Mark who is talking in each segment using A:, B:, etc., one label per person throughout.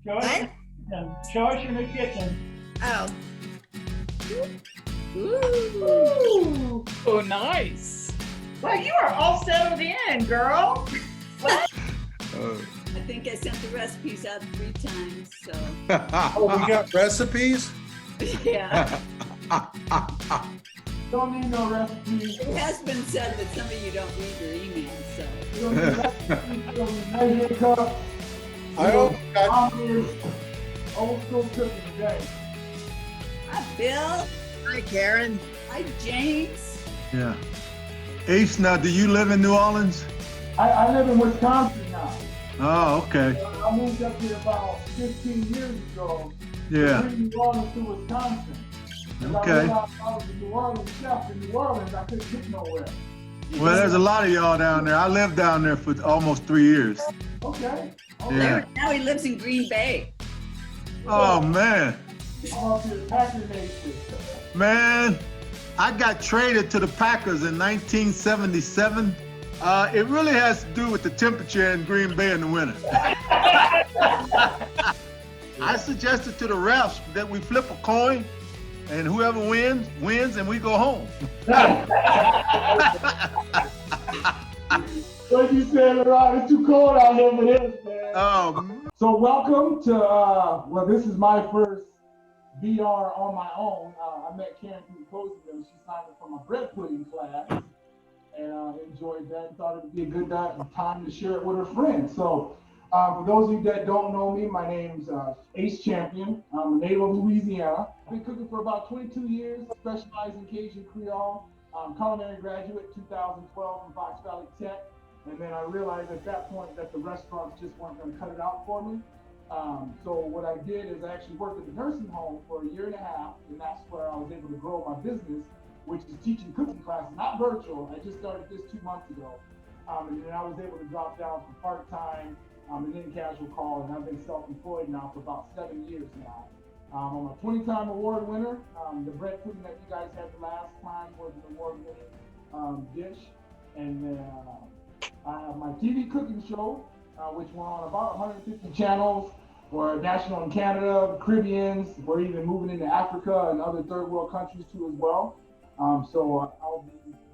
A: Show us your kitchen. Show us your new kitchen.
B: Oh.
A: Ooh.
C: Oh, nice.
A: Well, you are all settled in, girl. What?
B: I think I sent the recipes out 3 times, so
D: Oh, we got recipes?
B: yeah.
A: Don't need no recipes.
B: It has been said that some of you don't read your emails, so.
A: You don't need recipes. You don't need measuring cups.
D: I only got,
A: Old school cooking today.
B: Hi, Bill.
E: Hi, Karen.
B: Hi, James.
F: Yeah. Ace, now, do you live in New Orleans?
A: I live in Wisconsin now.
F: Oh, okay.
A: I moved up here about 15 years ago.
F: Yeah.
A: From New Orleans to Wisconsin.
F: Okay.
A: I was a New Orleans chef in New Orleans. I couldn't get nowhere.
F: Well, there's a lot of y'all down there. I lived down there for almost 3 years.
A: Okay.
F: Yeah.
B: Now he lives in Green Bay.
F: Oh, man.
A: I'm up here Packer Nation.
F: Man, I got traded to the Packers in 1977. It really has to do with the temperature in Green Bay in the winter. I suggested to the refs that we flip a coin, and whoever wins, wins, and we go home.
A: What you said, Ron? It's too cold out here for this, man.
F: Oh,
A: So welcome to, well, this is my first VR on my own. I met Karen through Postville. She signed up for my bread pudding class and enjoyed that and thought it would be a good time to share it with her friends. So for those of you that don't know me, my name's Ace Champion. I'm a native of Louisiana. I've been cooking for about 22 years, specialized in Cajun Creole. Culinary graduate 2012 from Fox Valley Tech. And then I realized at that point that the restaurants just weren't going to cut it out for me. So what I did is I actually worked at the nursing home for 1.5 years, and that's where I was able to grow my business, which is teaching cooking classes, not virtual. I just started this 2 months ago. And then I was able to drop down from part-time and then casual call, and I've been self-employed now for about 7 years now. I'm a 20-time award winner. The bread pudding that you guys had the last time was an award-winning dish. And then I have my TV cooking show, which we're on about 150 channels. We're national in Canada, the Caribbeans. We're even moving into Africa and other third world countries too as well. So I'll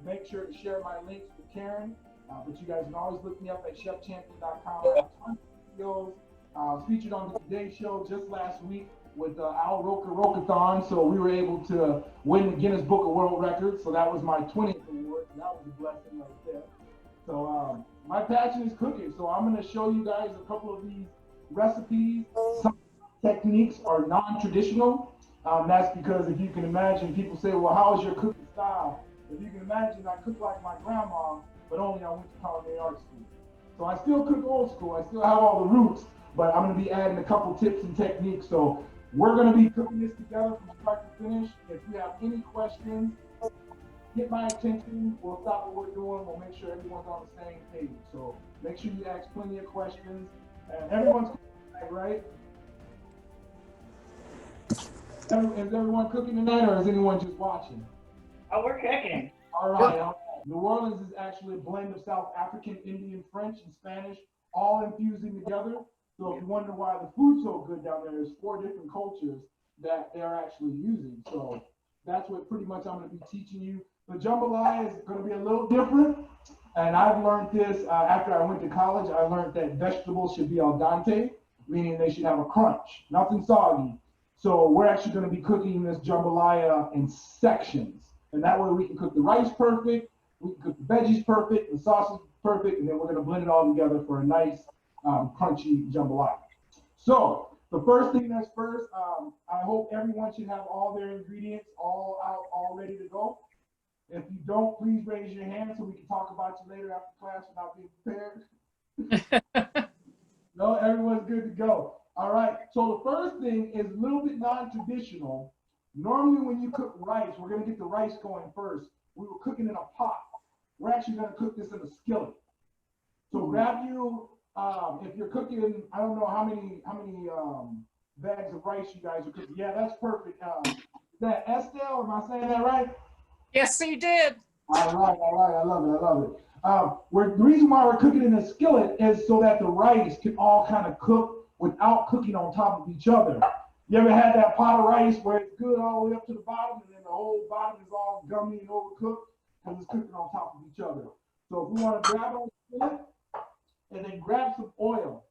A: make sure to share my links with Karen. But you guys can always look me up at chefchampion.com. I have tons of videos. I was featured on the Today Show just last week with Al Roker Rokathon. So we were able to win the Guinness Book of World Records. So that was my 20th award. And that was a blessing right there. So my passion is cooking. So I'm going to show you guys a couple of these recipes. Some techniques are non-traditional. That's because if you can imagine, people say, well, how is your cooking style? If you can imagine, I cook like my grandma, but only I went to culinary arts school. So I still cook old school. I still have all the roots, but I'm going to be adding a couple tips and techniques. So we're going to be cooking this together from start to finish. If you have any questions, get my attention. We'll stop what we're doing. We'll make sure everyone's on the same page. So make sure you ask plenty of questions. And everyone's cooking tonight, right? Is everyone cooking tonight, or is anyone just watching? Oh, we're cooking. All right. New Orleans is actually a blend of South African, Indian, French, and Spanish, all infusing together. So if you wonder why the food's so good down there, there's 4 different cultures that they're actually using. So that's what pretty much I'm going to be teaching you. The jambalaya is going to be a little different. And I've learned this after I went to college. I learned that vegetables should be al dente, meaning they should have a crunch, nothing soggy. So we're actually going to be cooking this jambalaya in sections. And that way we can cook the rice perfect, we can cook the veggies perfect, the sausage perfect, and then we're going to blend it all together for a nice crunchy jambalaya. So the first thing that's first, I hope everyone should have all their ingredients all out, all ready to go. If you don't, please raise your hand so we can talk about you later after class without being prepared. No, everyone's good to go. All right, so the first thing is a little bit non-traditional. Normally when you cook rice, we're gonna get the rice going first. We were cooking in a pot. We're actually gonna cook this in a skillet. So grab you, if you're cooking, I don't know how many bags of rice you guys are cooking. Yeah, that's perfect. Is that Estelle, am I saying that right?
C: Yes, he did.
A: All right, I love it. The reason why we're cooking in a skillet is so that the rice can all kind of cook without cooking on top of each other. You ever had that pot of rice where it's good all the way up to the bottom and then the whole bottom is all gummy and overcooked because it's cooking on top of each other. So if we want to grab on it and then grab some oil,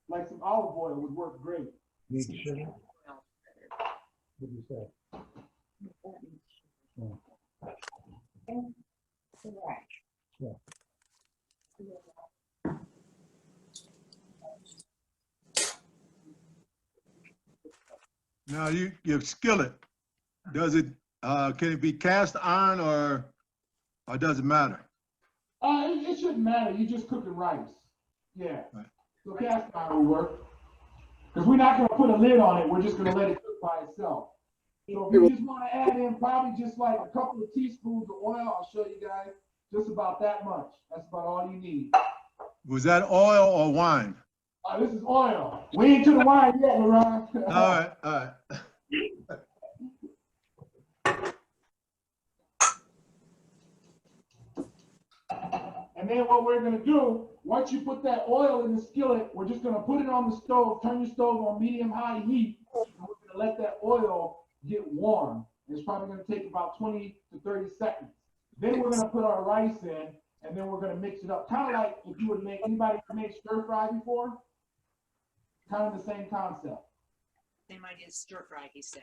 A: like some olive oil would work great.
E: Need sugar? What do you say? Yeah.
F: Now your skillet, does it can it be cast iron or does it matter?
A: It shouldn't matter. You just cooking rice. Yeah.
F: Right.
A: So cast iron will work. Because we're not going to put a lid on it. We're just going to let it cook by itself. So if you just want to add in probably just like a couple of teaspoons of oil, I'll show you guys. Just about that much. That's about all you need.
F: Was that oil or wine?
A: This is oil. We ain't to the wine yet, Laurent.
F: All right, all right.
A: And then what we're gonna do, once you put that oil in the skillet, we're just gonna put it on the stove, turn your stove on medium-high heat, and we're gonna let that oil get warm. It's probably gonna take about 20 to 30 seconds. Then we're gonna put our rice in, and then we're gonna mix it up. Kind of like if you would make, anybody made stir fry before? Kind of the same concept.
G: Same idea as stir fry, he said.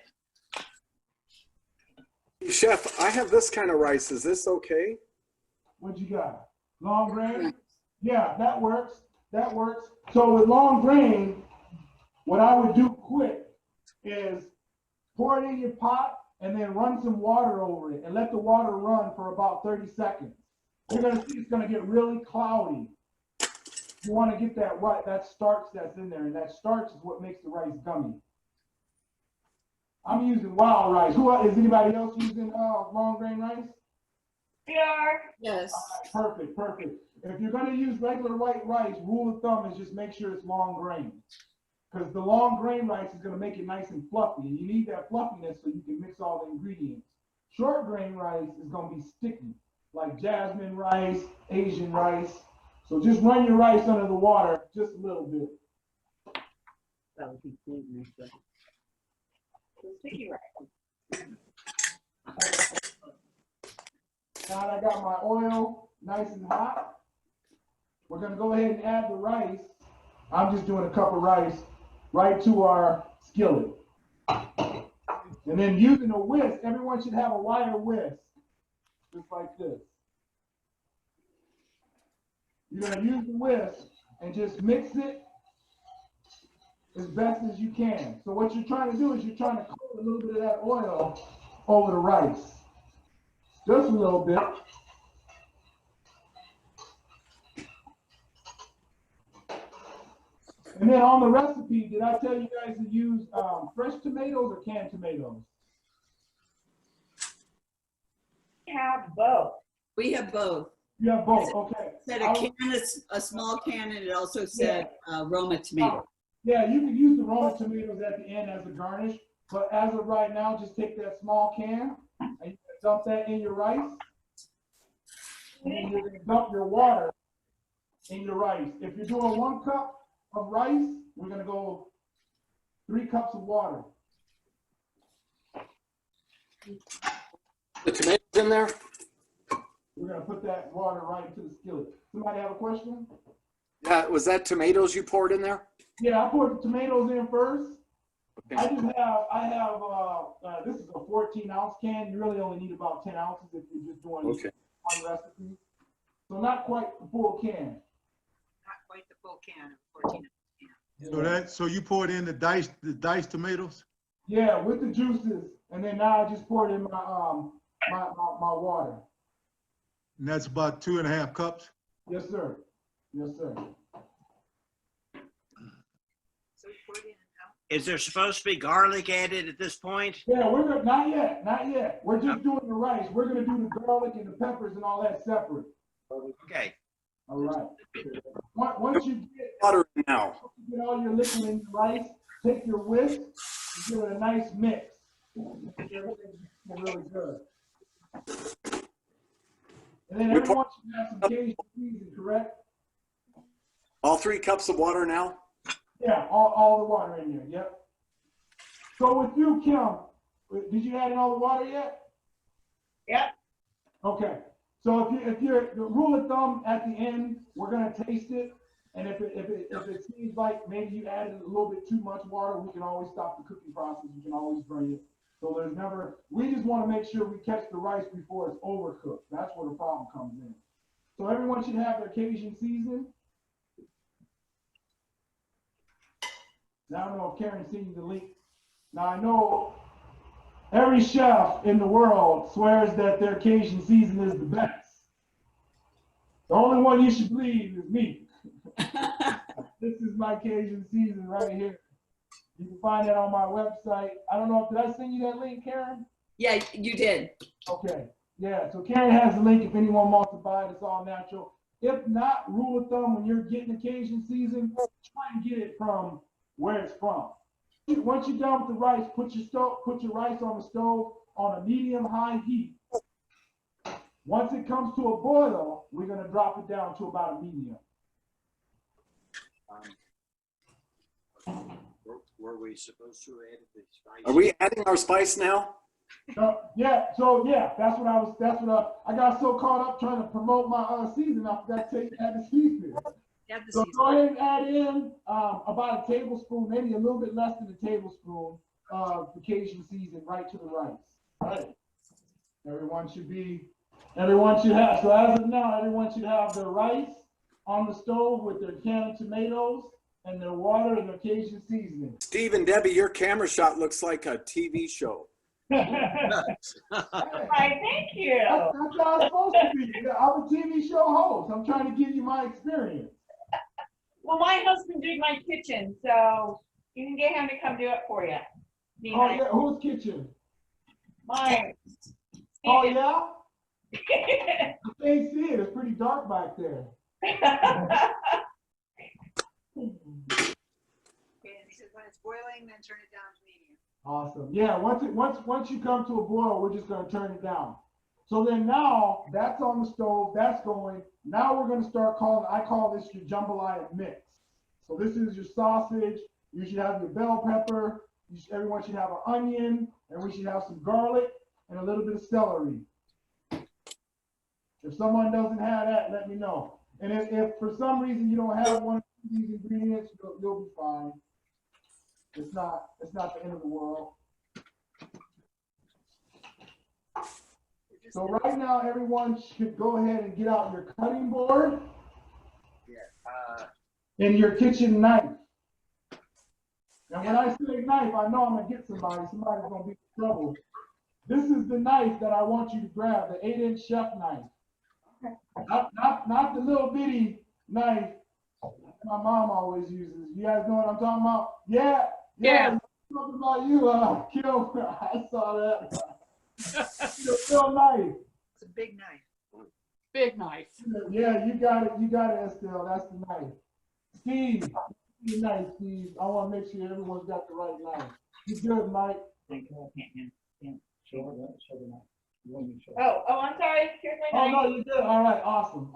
H: Chef, I have this kind of rice. Is this okay?
A: What you got? Long grain? Yeah, that works. That works. So with long grain, what I would do quick is pour it in your pot and then run some water over it and let the water run for about 30 seconds. You're gonna see it's gonna get really cloudy. You wanna get that starch that's in there, and that starch is what makes the rice gummy. I'm using wild rice. Is anybody else using long grain rice?
B: Yes.
A: Perfect, perfect. If you're gonna use regular white rice, rule of thumb is just make sure it's long grain. Because the long grain rice is gonna make it nice and fluffy, and you need that fluffiness so you can mix all the ingredients. Short grain rice is gonna be sticky, like jasmine rice, Asian rice. So just run your rice under the water just a little bit.
G: That would be gluten. Sticky rice.
A: Now that I got my oil nice and hot, we're gonna go ahead and add the rice. I'm just doing a cup of rice right to our skillet. And then using a whisk, everyone should have a wire whisk, just like this. You're gonna use the whisk and just mix it as best as you can. So what you're trying to do is you're trying to coat a little bit of that oil over the rice. Just a little bit. And then on the recipe, did I tell you guys to use fresh tomatoes or canned tomatoes?
G: We have both.
B: We have both.
A: You have both, okay.
B: It said a small can, and it also said Roma tomato.
A: Yeah, you can use the Roma tomatoes at the end as a garnish, but as of right now, just take that small can and you dump that in your rice. And then you're gonna dump your water in your rice. If you're doing 1 cup of rice, we're gonna go 3 cups of water.
H: The tomatoes in there?
A: We're gonna put that water right into the skillet. Somebody have a question?
H: Yeah, was that tomatoes you poured in there?
A: Yeah, I poured the tomatoes in first.
H: Okay.
A: I have, this is a 14-ounce can. You really only need about 10 ounces if you're just doing
H: Okay.
A: one recipe. So not quite the full can.
G: Not quite the full can of 14.
F: So you poured in the diced tomatoes?
A: Yeah, with the juices, and then now I just poured in my my water.
F: And that's about 2.5 cups?
A: Yes, sir. Yes, sir.
G: So we poured in now.
I: Is there supposed to be garlic added at this point?
A: Yeah, we're gonna, not yet, not yet. We're just doing the rice. We're gonna do the garlic and the peppers and all that separate.
I: Okay.
A: All right. Once you
H: Water now.
A: get all your liquid in the rice, take your whisk and give it a nice mix. Everything's really good. And then everyone should have some Cajun seasoning, correct?
H: All 3 cups of water now?
A: Yeah, all the water in there, yep. So with you, Kim, did you add in all the water yet?
G: Yep.
A: Okay, so if you're, the rule of thumb at the end, we're gonna taste it. And if it seems like maybe you added a little bit too much water, we can always stop the cooking process. We can always bring it. So there's never, we just want to make sure we catch the rice before it's overcooked. That's where the problem comes in. So everyone should have their Cajun season. Now I don't know if Karen sent you the link. Now I know every chef in the world swears that their Cajun season is the best. The only one you should believe is me. This is my Cajun season right here. You can find that on my website. I don't know, did I send you that link, Karen?
B: Yeah, you did.
A: Okay, yeah, so Karen has the link if anyone wants to buy it, it's all natural. If not, rule of thumb, when you're getting the Cajun season, try and get it from where it's from. Once you're done with the rice, put your rice on the stove on a medium-high heat. Once it comes to a boil, we're gonna drop it down to about a medium.
I: Were we supposed to add the spice?
H: Are we adding our spice now?
A: Yeah, that's what I got so caught up trying to promote my season, I forgot to add the seasoning.
G: Add the
A: So
G: seasoning.
A: go ahead and add in about a tablespoon, maybe a little bit less than a tablespoon of the Cajun season right to the rice. Right. Everyone should have, so as of now, everyone should have their rice on the stove with their can of tomatoes and their water and their Cajun seasoning.
H: Steve and Debbie, your camera shot looks like a TV show.
G: Right, thank you.
A: That's how it's supposed to be. Yeah, I'm a TV show host. I'm trying to give you my experience.
G: Well, my husband did my kitchen, so you can get him to come do it for you. Be
A: Oh
G: nice.
A: yeah, whose kitchen?
G: Mine.
A: Oh yeah? I can't see it. It's pretty dark back there.
G: Okay, and he says when it's boiling, then turn it down to medium.
A: Awesome. Yeah, once you come to a boil, we're just gonna turn it down. So then now that's on the stove, that's going. Now we're gonna start I call this your jambalaya mix. So this is your sausage. You should have your bell pepper. Everyone should have an onion, and we should have some garlic and a little bit of celery. If someone doesn't have that, let me know. And if for some reason you don't have one of these ingredients, you'll be fine. It's not the end of the world. So right now, everyone should go ahead and get out your cutting board and your kitchen knife. And when I say knife, I know I'm gonna get somebody's gonna be in trouble. This is the knife that I want you to grab, the 8-inch chef knife. Not the little bitty knife my mom always uses. You guys know what I'm talking about? Yeah. Talking about you, Kim. I saw that. It's a real knife.
G: It's a big knife.
C: Big knife.
A: Yeah, you got it, Estelle. That's the knife. Steve, the knife, Steve. I want to make sure everyone's got the right knife. You good, Mike?
G: Oh, I'm sorry. Here's my
A: Oh,
G: knife.
A: no, you're good. All right, awesome.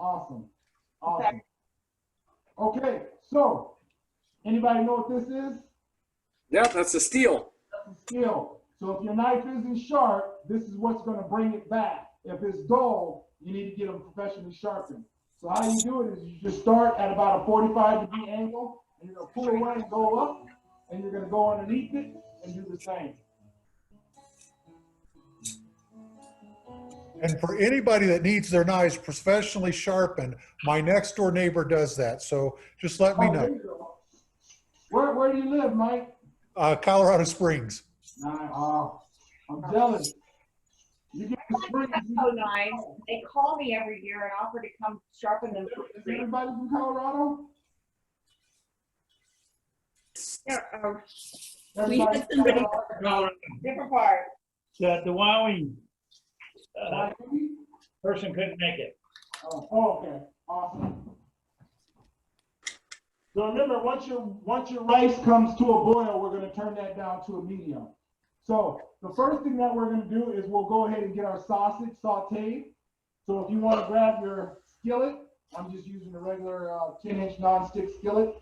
A: Okay, so anybody know what this is?
H: Yep, that's a steel.
A: That's a skill. So if your knife isn't sharp, this is what's going to bring it back. If it's dull, you need to get them professionally sharpened. So how you do it is you just start at about a 45-degree angle, and you're going to pull away and go up, and you're going to go underneath it and do the same.
D: And for anybody that needs their knives professionally sharpened, my next door neighbor does that. So just let me
A: Oh, there
D: know.
A: you go. Where do you live, Mike?
D: Colorado Springs.
A: I'm jealous. You get the springs.
G: So nice. They call me every year and offer to come sharpen them.
A: Is everybody from Colorado?
G: Yeah,
B: We had somebody,
G: different part.
E: The Wyoming
A: Wyoming?
E: person couldn't make it.
A: Oh, okay, awesome. So remember, once your rice comes to a boil, we're gonna turn that down to a medium. So the first thing that we're gonna do is we'll go ahead and get our sausage sauteed. So if you wanna grab your skillet, I'm just using a regular 10-inch nonstick skillet.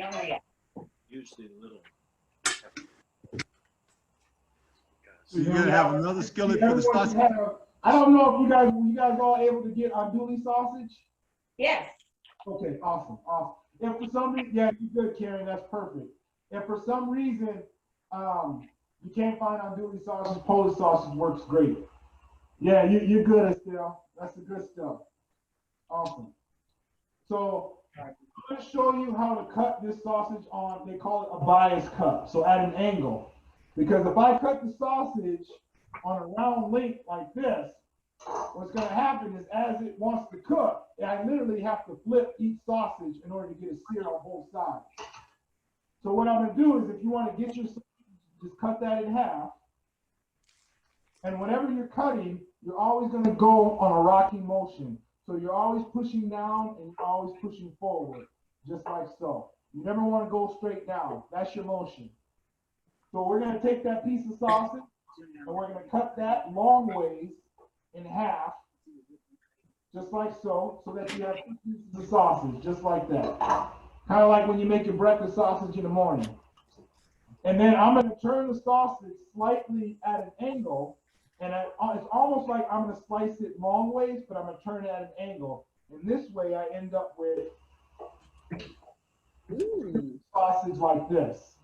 G: don't know yet.
I: Usually little.
F: So you're gonna have another skillet for the
A: Everyone
F: sausage?
A: should have- I don't know if you guys all able to get andouille sausage?
G: Yes.
A: Okay, awesome, awesome. If for some reason, yeah, you're good, Karen, that's perfect. If for some reason, you can't find andouille sausage, Polish sausage works great. Yeah, you're good, Estelle. That's the good stuff. Awesome. So I'm gonna show you how to cut this sausage on, they call it a bias cut, so at an angle. Because if I cut the sausage on a round length like this, what's gonna happen is as it wants to cook, I literally have to flip each sausage in order to get it seared on both sides. So what I'm gonna do is if you wanna get your sausage, just cut that in half. And whenever you're cutting, you're always gonna go on a rocking motion. So you're always pushing down and you're always pushing forward, just like so. You never wanna go straight down. That's your motion. So we're gonna take that piece of sausage and we're gonna cut that long ways in half, just like so, so that you have 2 pieces of sausage, just like that. Kind of like when you make your breakfast sausage in the morning. And then I'm gonna turn the sausage slightly at an angle, and it's almost like I'm gonna slice it long ways, but I'm gonna turn it at an angle. And this way I end up with sausage like this.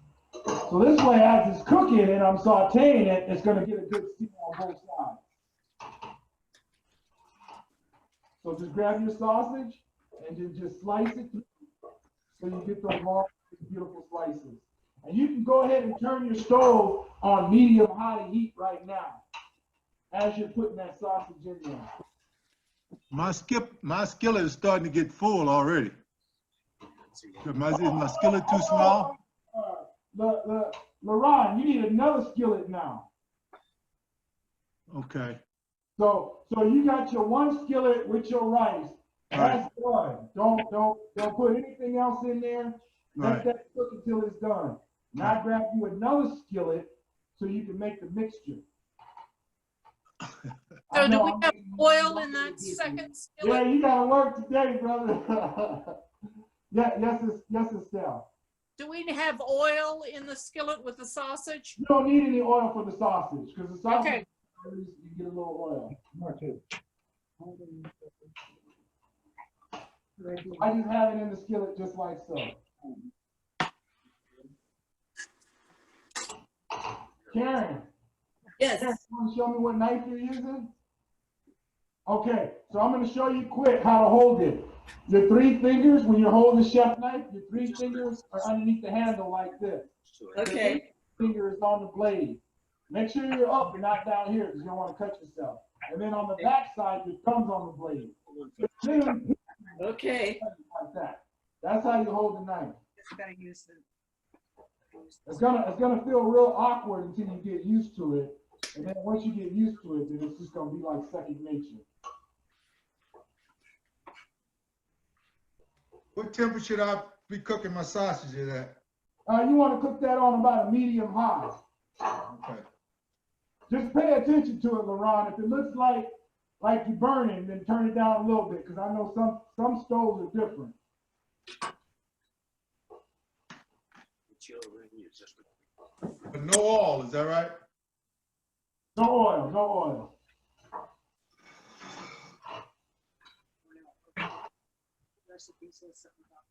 A: So this way, as it's cooking and I'm sauteing it, it's gonna get a good sear on both sides. So just grab your sausage and then just slice it so you get those long, beautiful slices. And you can go ahead and turn your stove on medium-high heat right now as you're putting that sausage in there.
F: My skillet is starting to get full already. Is my skillet too small?
A: LaRon, you need another skillet now.
F: Okay.
A: So you got your one skillet with your rice. That's done. Don't put anything else in there. Let
F: Right.
A: that cook until it's done. Now grab you another skillet so you can make the mixture.
C: So do we have oil in that second
A: Yeah,
C: skillet?
A: you gotta work today, brother. Yes, Estelle.
C: Do we have oil in the skillet with the sausage?
A: You don't need any oil for the sausage because the sausage,
C: Okay.
A: you get a little oil. I just have it in the skillet just like so. Karen,
B: Yes.
A: you want to show me what knife you're using? Okay, so I'm going to show you quick how to hold it. Your 3 fingers, when you're holding the chef knife, your 3 fingers are underneath the handle like this.
B: Okay.
A: Finger is on the blade. Make sure you're up and not down here because you don't want to cut yourself. And then on the back side, your thumb's on the blade.
B: Okay.
A: Like that. That's how you hold the knife. It's gonna feel real awkward until you get used to it. And then once you get used to it, then it's just gonna be like second nature.
F: What temperature should I be cooking my sausages at?
A: You want to cook that on about a medium high.
F: Okay.
A: Just pay attention to it, LaRon. If it looks like you're burning, then turn it down a little bit, because I know some stoves are different.
F: But no oil, is that right?
A: No oil, no oil.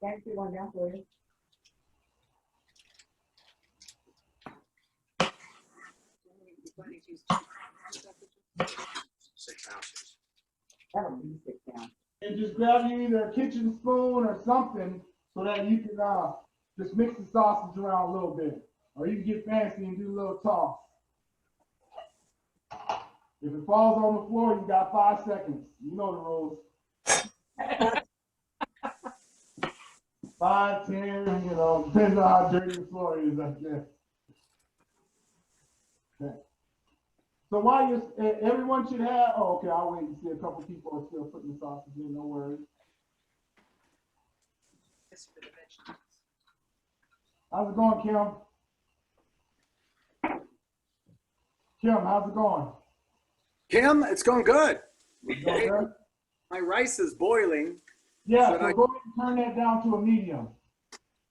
G: Thanks for going down for you. That'll be 6 down.
A: And just grab you either a kitchen spoon or something so that you can just mix the sausage around a little bit. Or you can get fancy and do a little toss. If it falls on the floor, you got 5 seconds. You know the rules. 5, 10, depends on how dirty the floor is, I guess. Okay. So while everyone should have, okay, I'll wait and see. A couple people are still putting the sausage in, no worries. How's it going, Kim? Kim, how's it going?
H: Kim, it's going good.
A: You going good?
H: My rice is boiling.
A: Yeah,
H: Should
A: so
H: I-
A: go ahead and turn that down to a medium.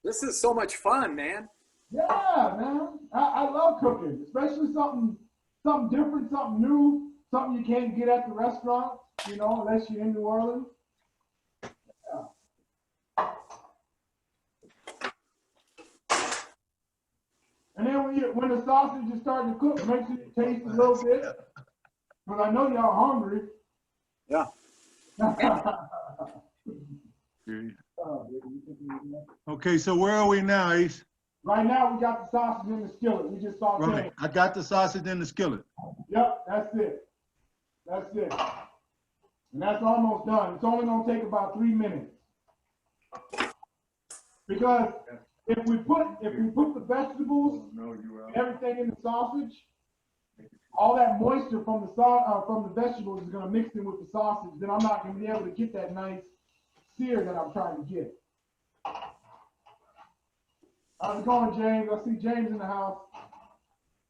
H: This is so much fun, man.
A: Yeah, man. I love cooking, especially something different, something new, something you can't get at the restaurant, you know, unless you're in New Orleans. Yeah. And then when the sausage is starting to cook, make sure you taste a little bit, because I know y'all hungry.
H: Yeah.
F: Okay, so where are we now, Ace?
A: Right now, we got the sausage in the skillet. We just sauteed.
F: Right, I got the sausage in the skillet.
A: Yep, that's it. That's it. And that's almost done. It's only gonna take about 3 minutes. Because if we put the vegetables, everything in the sausage, all that moisture from the vegetables is gonna mix in with the sausage. Then I'm not gonna be able to get that nice sear that I'm trying to get. How's it going, James? I see James in the house.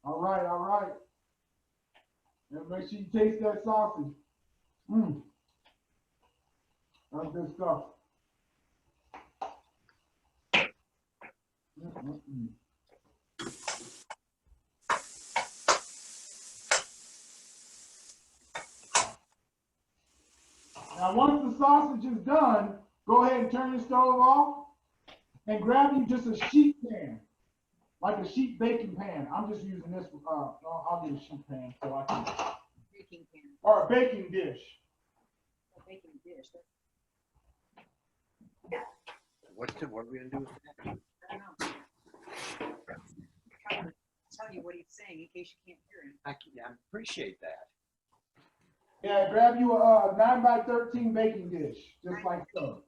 A: All right, all right. And make sure you taste that sausage. Mmm. That's good stuff. Mm-mm-mm. Now, once the sausage is done, go ahead and turn your stove off and grab you just a sheet pan, like a sheet baking pan. I'm just using this. I'll get a sheet pan so I can.
B: Baking pan.
A: Or a baking dish.
B: A baking dish.
I: What are we gonna do with that?
B: I don't know. I'm trying to tell you what he's saying in case you can't hear him.
I: I appreciate that.
A: Yeah, grab you a 9x13 baking dish, just like so.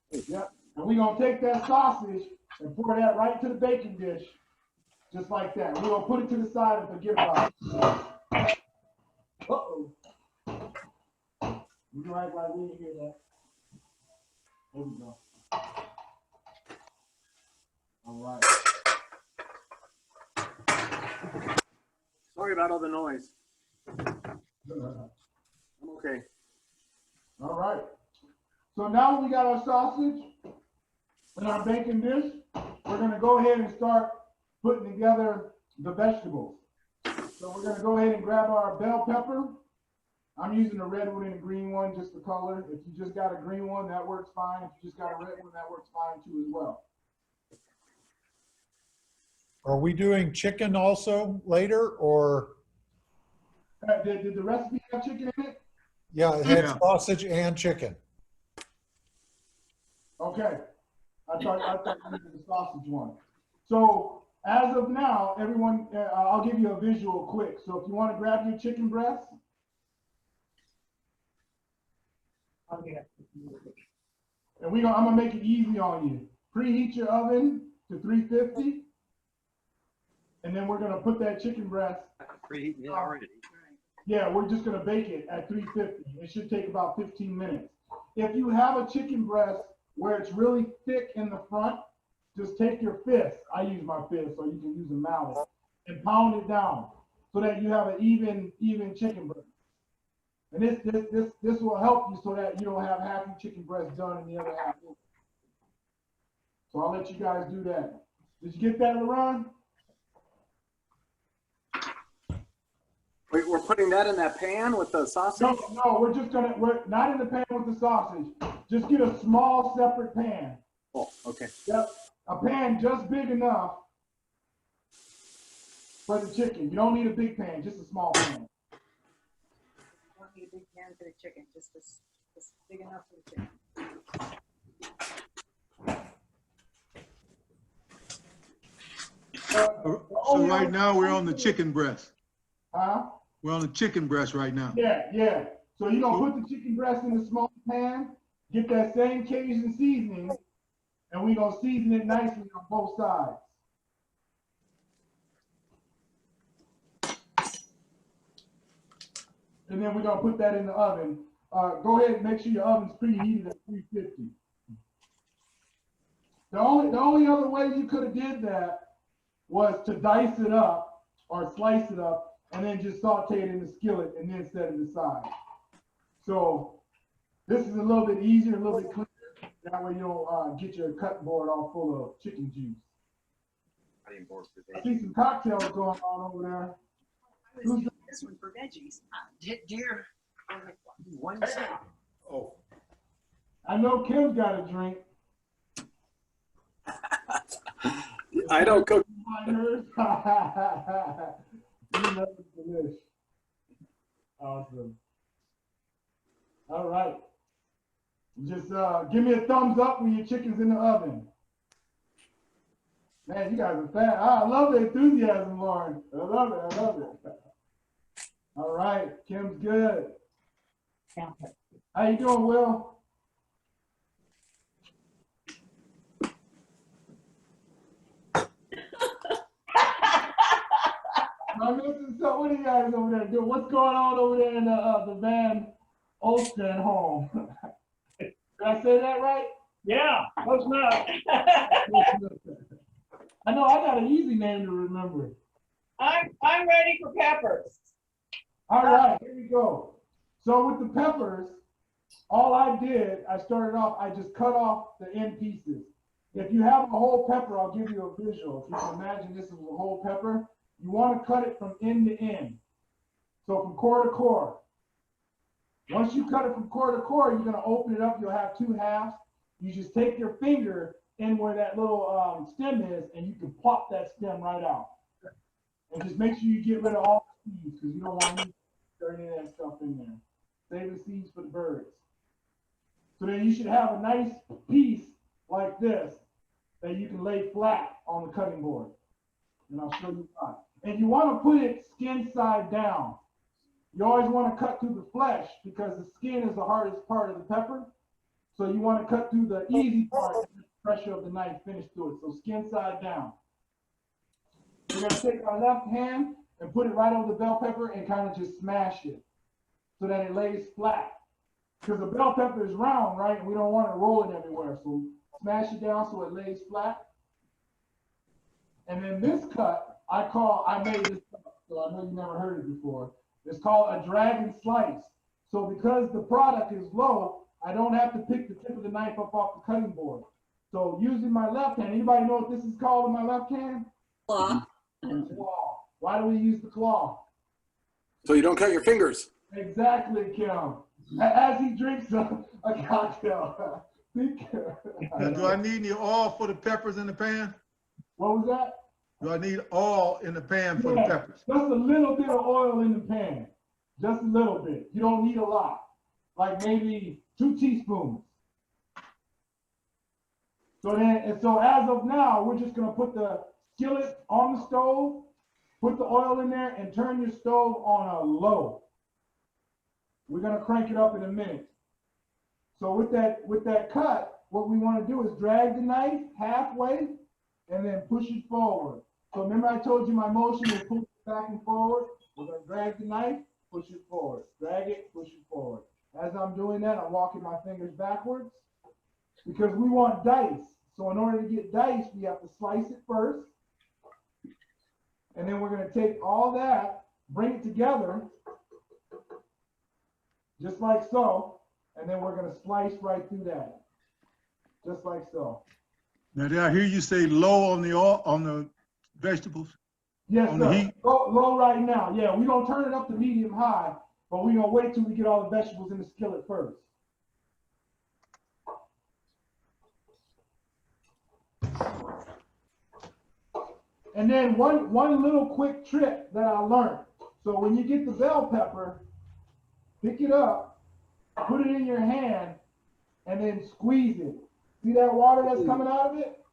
A: Yep. And we're gonna take that sausage and pour that right into the baking dish, just like that. We're gonna put it to the side and forget about it. Uh-oh. We can act like we didn't hear that. There we go. All right.
H: Sorry about all the noise. I'm okay.
A: All right. So now we got our sausage and our bacon dish. We're gonna go ahead and start putting together the vegetables. So we're gonna go ahead and grab our bell pepper. I'm using the red one and the green one, just the color. If you just got a green one, that works fine. If you just got a red one, that works fine too as well.
D: Are we doing chicken also later, or?
A: Did the recipe have chicken in it?
D: Yeah, it had
F: Yeah.
D: sausage and chicken.
A: Okay. I thought you needed the sausage one. So as of now, everyone, I'll give you a visual quick. So if you want to grab your chicken breast. And I'm gonna make it easy on you. Preheat your oven to 350. And then we're gonna put that chicken breast.
I: Preheating it already.
A: Yeah, we're just gonna bake it at 350. It should take about 15 minutes. If you have a chicken breast where it's really thick in the front, just take your fist. I use my fist, so you can use a mallet, and pound it down so that you have an even chicken breast. And this will help you so that you don't have half your chicken breast done and the other half. So I'll let you guys do that. Did you get that, LaRon?
H: Wait, we're putting that in that pan with the sausage?
A: No, we're not in the pan with the sausage. Just get a small separate pan.
H: Oh, okay.
A: Yep, a pan just big enough for the chicken. You don't need a big pan, just a small pan.
B: You don't need a big pan for the chicken, just big enough for the chicken.
F: So right now, we're on the chicken breast.
A: Huh?
F: We're on the chicken breast right now.
A: Yeah. So you're gonna put the chicken breast in the small pan, get that same Cajun seasoning, and we're gonna season it nicely on both sides. And then we're gonna put that in the oven. Go ahead and make sure your oven's preheated at 350. The only other way you could have did that was to dice it up or slice it up and then just saute it in the skillet and then set it aside. So this is a little bit easier, a little bit cleaner. That way you don't get your cutting board all full of chicken juice.
I: I didn't board for
A: I
I: veggies.
A: see some cocktails going on over there.
B: I was using this one for veggies.
I: Dear, one
A: Hey.
I: second.
D: Oh,
A: I know Kim's got a drink.
H: I don't cook.
A: Hers. You know it's delish. Awesome. All right. Just give me a thumbs up when your chicken's in the oven. Man, you guys are fat. I love the enthusiasm, Lauren. I love it. I love it. All right. Kim's good. How you doing, Will? I'm missing something. What are you guys over there doing? What's going on over there in the Van Olsten home? Did I say that right?
E: Yeah, close enough.
A: I know I got an easy name to remember.
G: I'm ready for peppers.
A: All right, here we go. So with the peppers, all I did, I started off, I just cut off the end pieces. If you have a whole pepper, I'll give you a visual. If you can imagine this is a whole pepper, you want to cut it from end to end. So from core to core. Once you cut it from core to core, you're going to open it up. You'll have two halves. You just take your finger in where that little stem is, and you can plop that stem right out. And just make sure you get rid of all the seeds, because you don't want to stir any of that stuff in there. Save the seeds for the birds. So then you should have a nice piece like this that you can lay flat on the cutting board. And I'll show you why. And you want to put it skin side down. You always want to cut through the flesh because the skin is the hardest part of the pepper. So you want to cut through the easy part, and the pressure of the knife finish through it. So skin side down. We're going to take our left hand and put it right over the bell pepper and kind of just smash it so that it lays flat. Because the bell pepper is round, right? And we don't want it rolling everywhere. So smash it down so it lays flat. And then this cut, I made this up, so I know you never heard it before. It's called a dragon slice. So because the product is low, I don't have to pick the tip of the knife up off the cutting board. So using my left hand, anybody know what this is called with my left hand?
B: Claw.
A: Claw. Why do we use the claw?
H: So you don't cut your fingers.
A: Exactly, Kim. As he drinks a cocktail.
F: Now, do I need any oil for the peppers in the pan?
A: What was that?
F: Do I need oil in the pan for the
A: Yeah,
F: peppers?
A: just a little bit of oil in the pan. Just a little bit. You don't need a lot. Like maybe 2 teaspoons. So as of now, we're just gonna put the skillet on the stove, put the oil in there, and turn your stove on a low. We're gonna crank it up in a minute. So with that cut, what we want to do is drag the knife halfway and then push it forward. So remember I told you my motion is push it back and forward? We're gonna drag the knife, push it forward. Drag it, push it forward. As I'm doing that, I'm walking my fingers backwards because we want dice. So in order to get dice, we have to slice it first. And then we're gonna take all that, bring it together, just like so. And then we're gonna slice right through that, just like so.
F: Now, did I hear you say low on the oil, on the vegetables?
A: Yes,
F: On the
A: sir.
F: heat?
A: Low right now. Yeah, we're gonna turn it up to medium high, but we're gonna wait till we get all the vegetables in the skillet first. And then one little quick trick that I learned. So when you get the bell pepper, pick it up, put it in your hand, and then squeeze it. See that water that's coming out of it?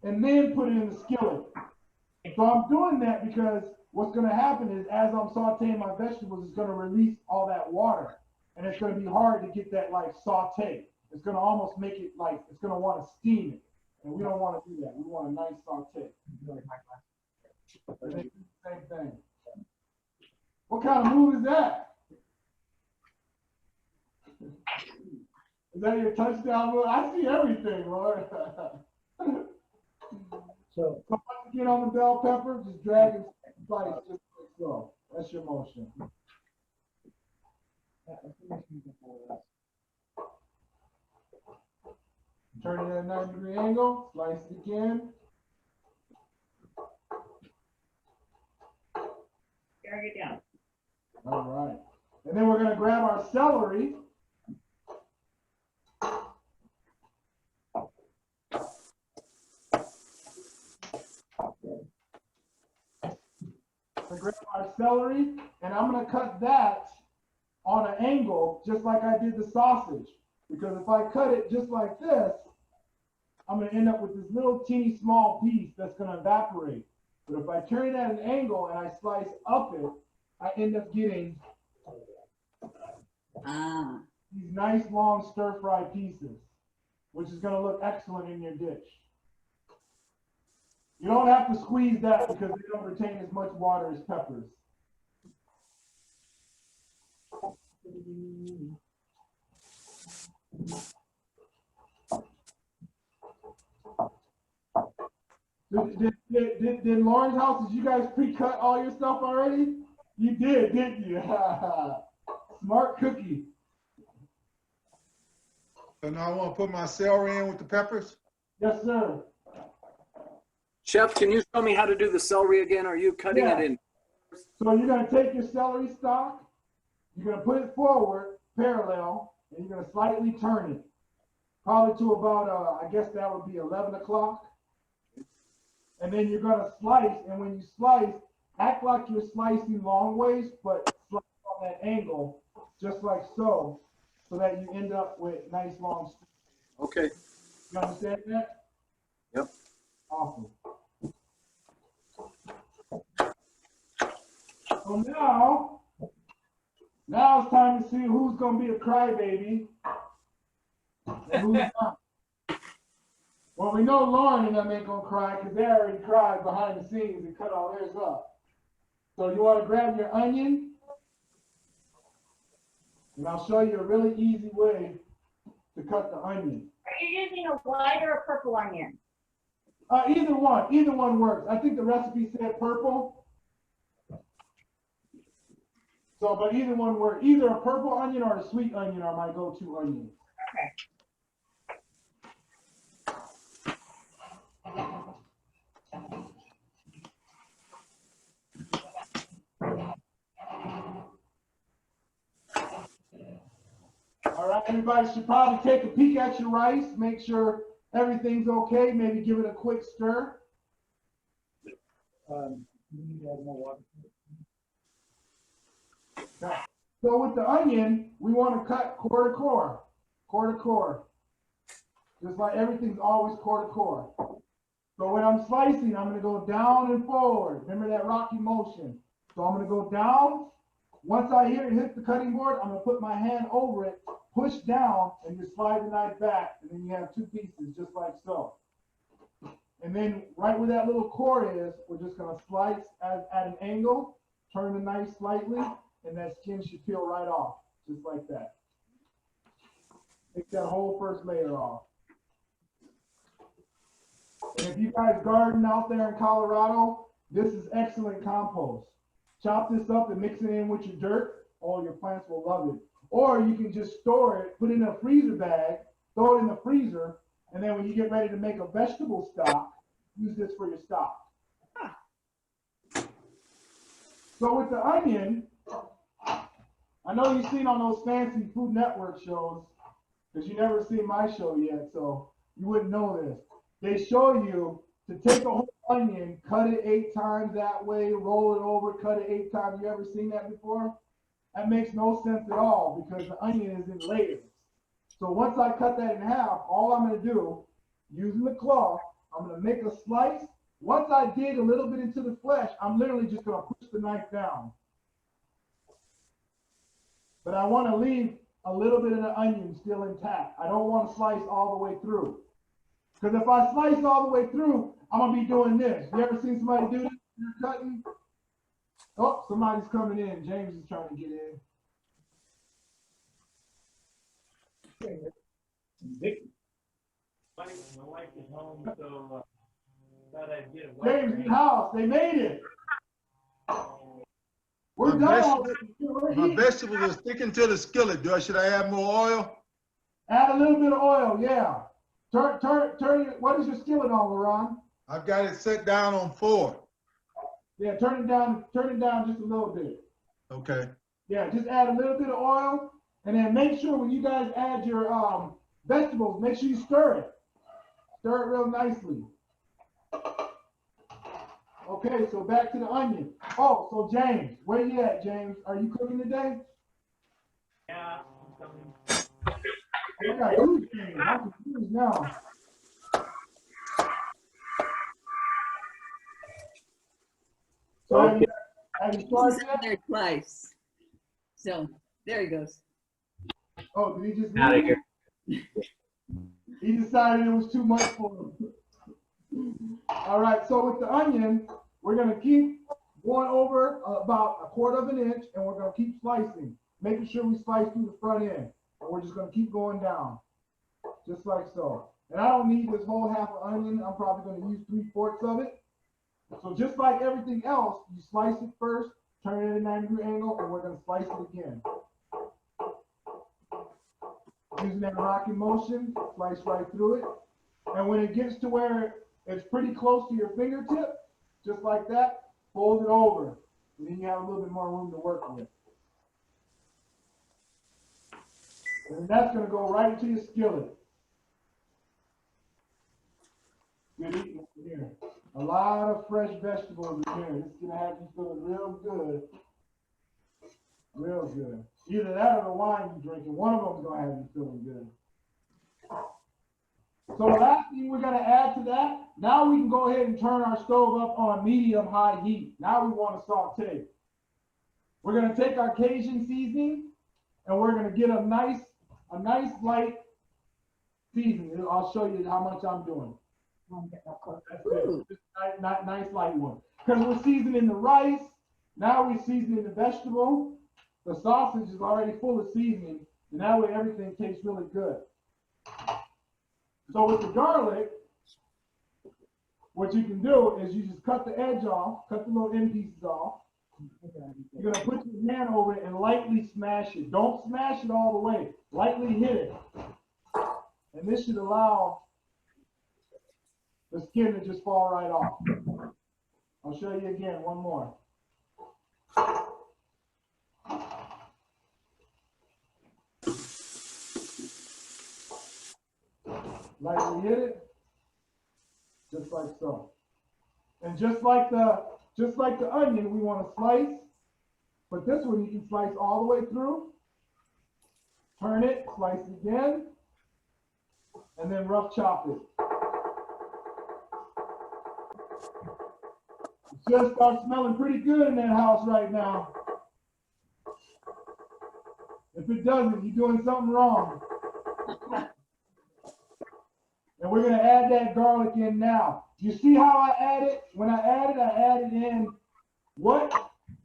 A: And then put it in the skillet. So I'm doing that because what's going to happen is as I'm sauteing my vegetables, it's going to release all that water. And it's going to be hard to get that like saute. It's going to almost make it like, it's going to want to steam it. And we don't want to do that. We want a nice saute. Same thing. What kind of move is that? Is that your touchdown move? I see everything, Lord.
E: So,
A: Once you get on the bell pepper, just drag and slice just like so. That's your motion. Turn it at a 90-degree angle, slice it again.
G: Drag it down.
A: All right. And then we're going to grab our celery. Grab our celery, and I'm going to cut that on an angle just like I did the sausage. Because if I cut it just like this, I'm going to end up with this little teeny small piece that's going to evaporate. But if I turn it at an angle and I slice up it, I end up getting these nice long stir-fry pieces, which is going to look excellent in your dish. You don't have to squeeze that because they don't retain as much water as peppers. Did Lauren's house, did you guys pre-cut all your stuff already? You did, didn't you? Smart cookie.
F: So now I want to put my celery in with the peppers.
A: Yes, sir.
H: Chef, can you show me how to do the celery again? Are you cutting it in?
A: So you're going to take your celery stalk, you're going to put it forward, parallel, and you're going to slightly turn it. Probably to about, I guess that would be 11 o'clock. And then you're going to slice, and when you slice, act like you're slicing long ways, but slice on that angle, just like so, so that you end up with nice long strips.
H: Okay.
A: You understand that?
H: Yep.
A: Awesome. So now it's time to see who's going to be a crybaby and who's not. Well, we know Lauren and them ain't going to cry because they already cried behind the scenes and cut all theirs up. So you want to grab your onion, and I'll show you a really easy way to cut the onion.
G: Are you using a white or a purple onion?
A: Either one works. I think the recipe said purple. So, but either one works. Either a purple onion or a sweet onion are my go-to onions.
G: Okay.
A: All right, everybody should probably take a peek at your rice, make sure everything's okay, maybe give it a quick stir.
E: You need to add more water.
A: So with the onion, we want to cut core to core. Just like everything's always core to core. So when I'm slicing, I'm going to go down and forward. Remember that rocky motion. So I'm going to go down. Once I hear it hit the cutting board, I'm going to put my hand over it, push down, and just slide the knife back. And then you have two pieces, just like so. And then right where that little core is, we're just going to slice at an angle, turn the knife slightly, and that skin should peel right off, just like that. Take that whole first layer off. And if you guys garden out there in Colorado, this is excellent compost. Chop this up and mix it in with your dirt. All your plants will love it. Or you can just store it, put it in a freezer bag, throw it in the freezer, and then when you get ready to make a vegetable stock, use this for your stock. So with the onion, I know you've seen on those fancy Food Network shows, because you never seen my show yet, so you wouldn't know this. They show you to take a whole onion, cut it 8 times that way, roll it over, cut it 8 times. You ever seen that before? That makes no sense at all because the onion is in layers. So once I cut that in half, all I'm going to do, using the claw, I'm going to make a slice. Once I dig a little bit into the flesh, I'm literally just going to push the knife down. But I want to leave a little bit of the onion still intact. I don't want to slice all the way through. Because if I slice all the way through, I'm going to be doing this. You ever seen somebody do this when you're cutting? Oh, somebody's coming in. James is trying to get in.
E: Vicky. My wife is home, so thought I'd get a
A: James in the house. They made it. We're done.
F: My vegetables are sticking to the skillet. Should I add more oil?
A: Add a little bit of oil, yeah. turn it, what is your skillet on, Laron?
F: I've got it set down on 4.
A: Yeah, turn it down just a little bit.
F: Okay.
A: Yeah, just add a little bit of oil, and then make sure when you guys add your vegetables, make sure you stir it. Stir it real nicely. Okay, so back to the onion. Oh, so James, where you at, James? Are you cooking today?
E: Yeah, I'm coming.
A: I got two things. I'm confused now. So have you started
J: He's
A: yet?
J: there twice. So there he goes.
A: Oh, did he just
E: Out of
A: leave?
E: here.
A: He decided it was too much for him. All right, so with the onion, we're gonna keep going over about 1/4 of an inch, and we're gonna keep slicing, making sure we slice through the front end. And we're just gonna keep going down, just like so. And I don't need this whole half of onion. I'm probably gonna use 3/4 of it. So just like everything else, you slice it first, turn it at a 90-degree angle, and we're gonna slice it again. Using that rocking motion, slice right through it. And when it gets to where it's pretty close to your fingertip, just like that, fold it over. And then you have a little bit more room to work with. And that's gonna go right into your skillet. Good eating in here. A lot of fresh vegetables in here. It's gonna have you feeling real good. Real good. Either that or the wine you're drinking. One of them's gonna have you feeling good. So the last thing we're gonna add to that, now we can go ahead and turn our stove up on medium-high heat. Now we want to saute. We're gonna take our Cajun seasoning and we're gonna get a nice light seasoning. I'll show you how much I'm doing. That's it. Just nice light one. Because we're seasoning the rice. Now we're seasoning the vegetable. The sausage is already full of seasoning, and that way everything tastes really good. So with the garlic, what you can do is you just cut the edge off, cut the little end pieces off. You're gonna put your hand over it and lightly smash it. Don't smash it all the way. Lightly hit it. And this should allow the skin to just fall right off. I'll show you again, one more. Lightly hit it, just like so. And just like the onion, we want to slice, but this one you can slice all the way through, turn it, slice it again, and then rough chop it. It just starts smelling pretty good in that house right now. If it doesn't, you're doing something wrong. And we're gonna add that garlic in now. You see how I add it? When I added in what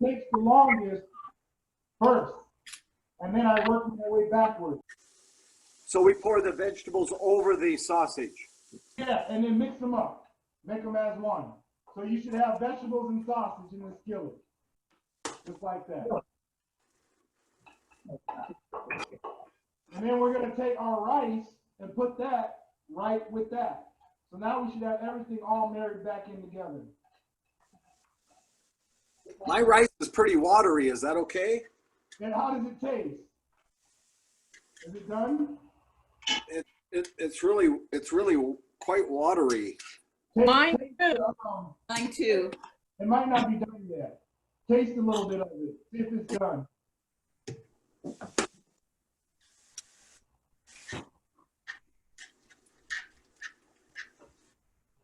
A: takes the longest first. And then I work my way backwards.
H: So we pour the vegetables over the sausage.
A: Yeah, and then mix them up. Make them as one. So you should have vegetables and sausage in the skillet. Just like that. And then we're gonna take our rice and put that right with that. So now we should have everything all married back in together.
H: My rice is pretty watery. Is that okay?
A: And how does it taste? Is it done?
H: It's really quite watery.
C: Mine too.
J: Mine too.
A: It might not be done yet. Taste a little bit of it. See if it's done.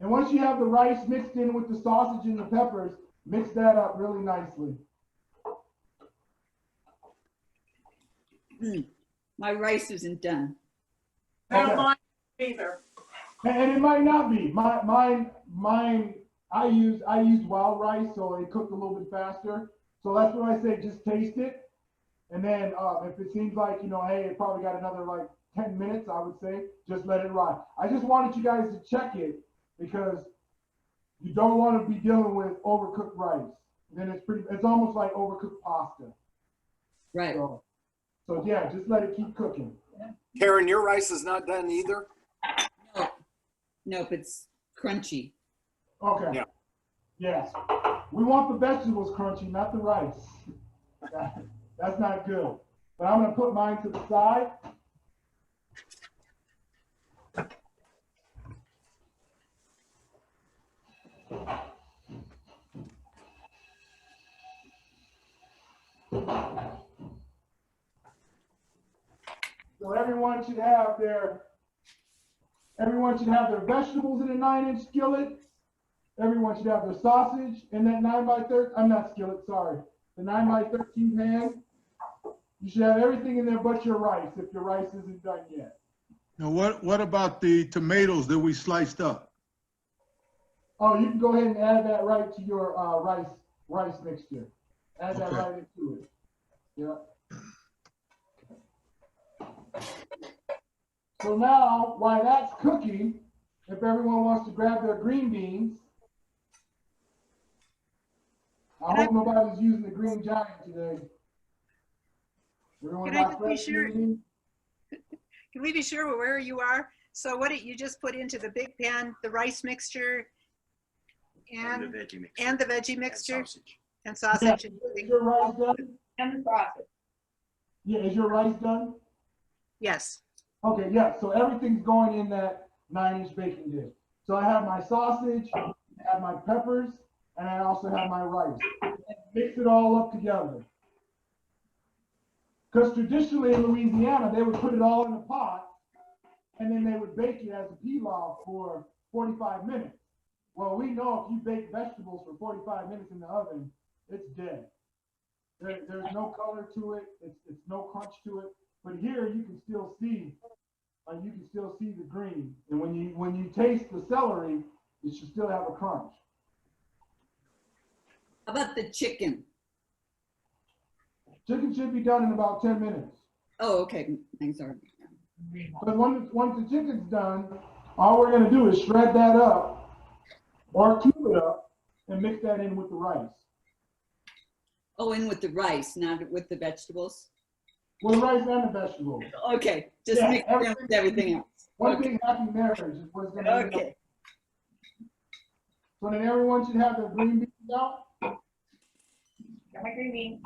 A: And once you have the rice mixed in with the sausage and the peppers, mix that up really nicely.
J: My rice isn't done.
A: Okay.
C: Mine either.
A: And it might not be. Mine. I used wild rice, so it cooked a little bit faster. So that's what I say. Just taste it, and then if it seems like hey, it probably got another like 10 minutes, I would say just let it ride. I just wanted you guys to check it because you don't want to be dealing with overcooked rice. Then it's almost like overcooked pasta.
J: Right.
A: So yeah, just let it keep cooking.
H: Karen, your rice is not done either?
J: No, Nope, it's crunchy.
A: Okay.
H: Yeah.
A: Yes. We want the vegetables crunchy, not the rice. That's not good. But I'm gonna put mine to the side. So everyone should have their vegetables in a 9-inch skillet. Everyone should have their sausage in that 9x13. I'm not skillet, sorry. The 9x13 pan. You should have everything in there but your rice if your rice isn't done yet.
F: Now, what about the tomatoes that we sliced up?
A: Oh, you can go ahead and add that right to your rice mixture. Add that
F: Okay.
A: right into it. Yeah. So now, while that's cooking, if everyone wants to grab their green beans, I hope nobody's using the green giant today. Everyone
B: Can I
A: got
B: just be
A: fresh
B: sure?
A: green beans?
B: Can we be sure where you are? So what did you just put into the big pan, the rice mixture
I: And
B: and,
I: the veggie mixture.
B: and the veggie mixture
I: And sausage.
B: and sausage? and
A: Is
B: everything?
A: your rice done?
G: And the sausage.
A: Yeah, is your rice done?
B: Yes.
A: Okay, yeah, so everything's going in that 9-inch baking dish. So I have my sausage, I have my peppers, and I also have my rice. Mix it all up together. Because traditionally in Louisiana, they would put it all in a pot, and then they would bake it as a pilaf for 45 minutes. Well, we know if you bake vegetables for 45 minutes in the oven, it's dead. There's no color to it, it's no crunch to it. But here you can still see the green. And when you taste the celery, it should still have a crunch.
J: How about the chicken?
A: Chicken should be done in about 10 minutes.
J: Oh, okay. I'm sorry.
A: But once the chicken's done, all we're gonna do is shred that up or cube it up and mix that in with the rice.
J: Oh, in with the rice, not with the vegetables?
A: With rice and the vegetables.
J: Okay, just
A: Yeah,
J: mix it up with everything else.
A: One
J: Okay.
A: big happy marriage is what it's gonna end up.
J: Okay.
A: So then everyone should have their green beans out.
G: Got my green beans.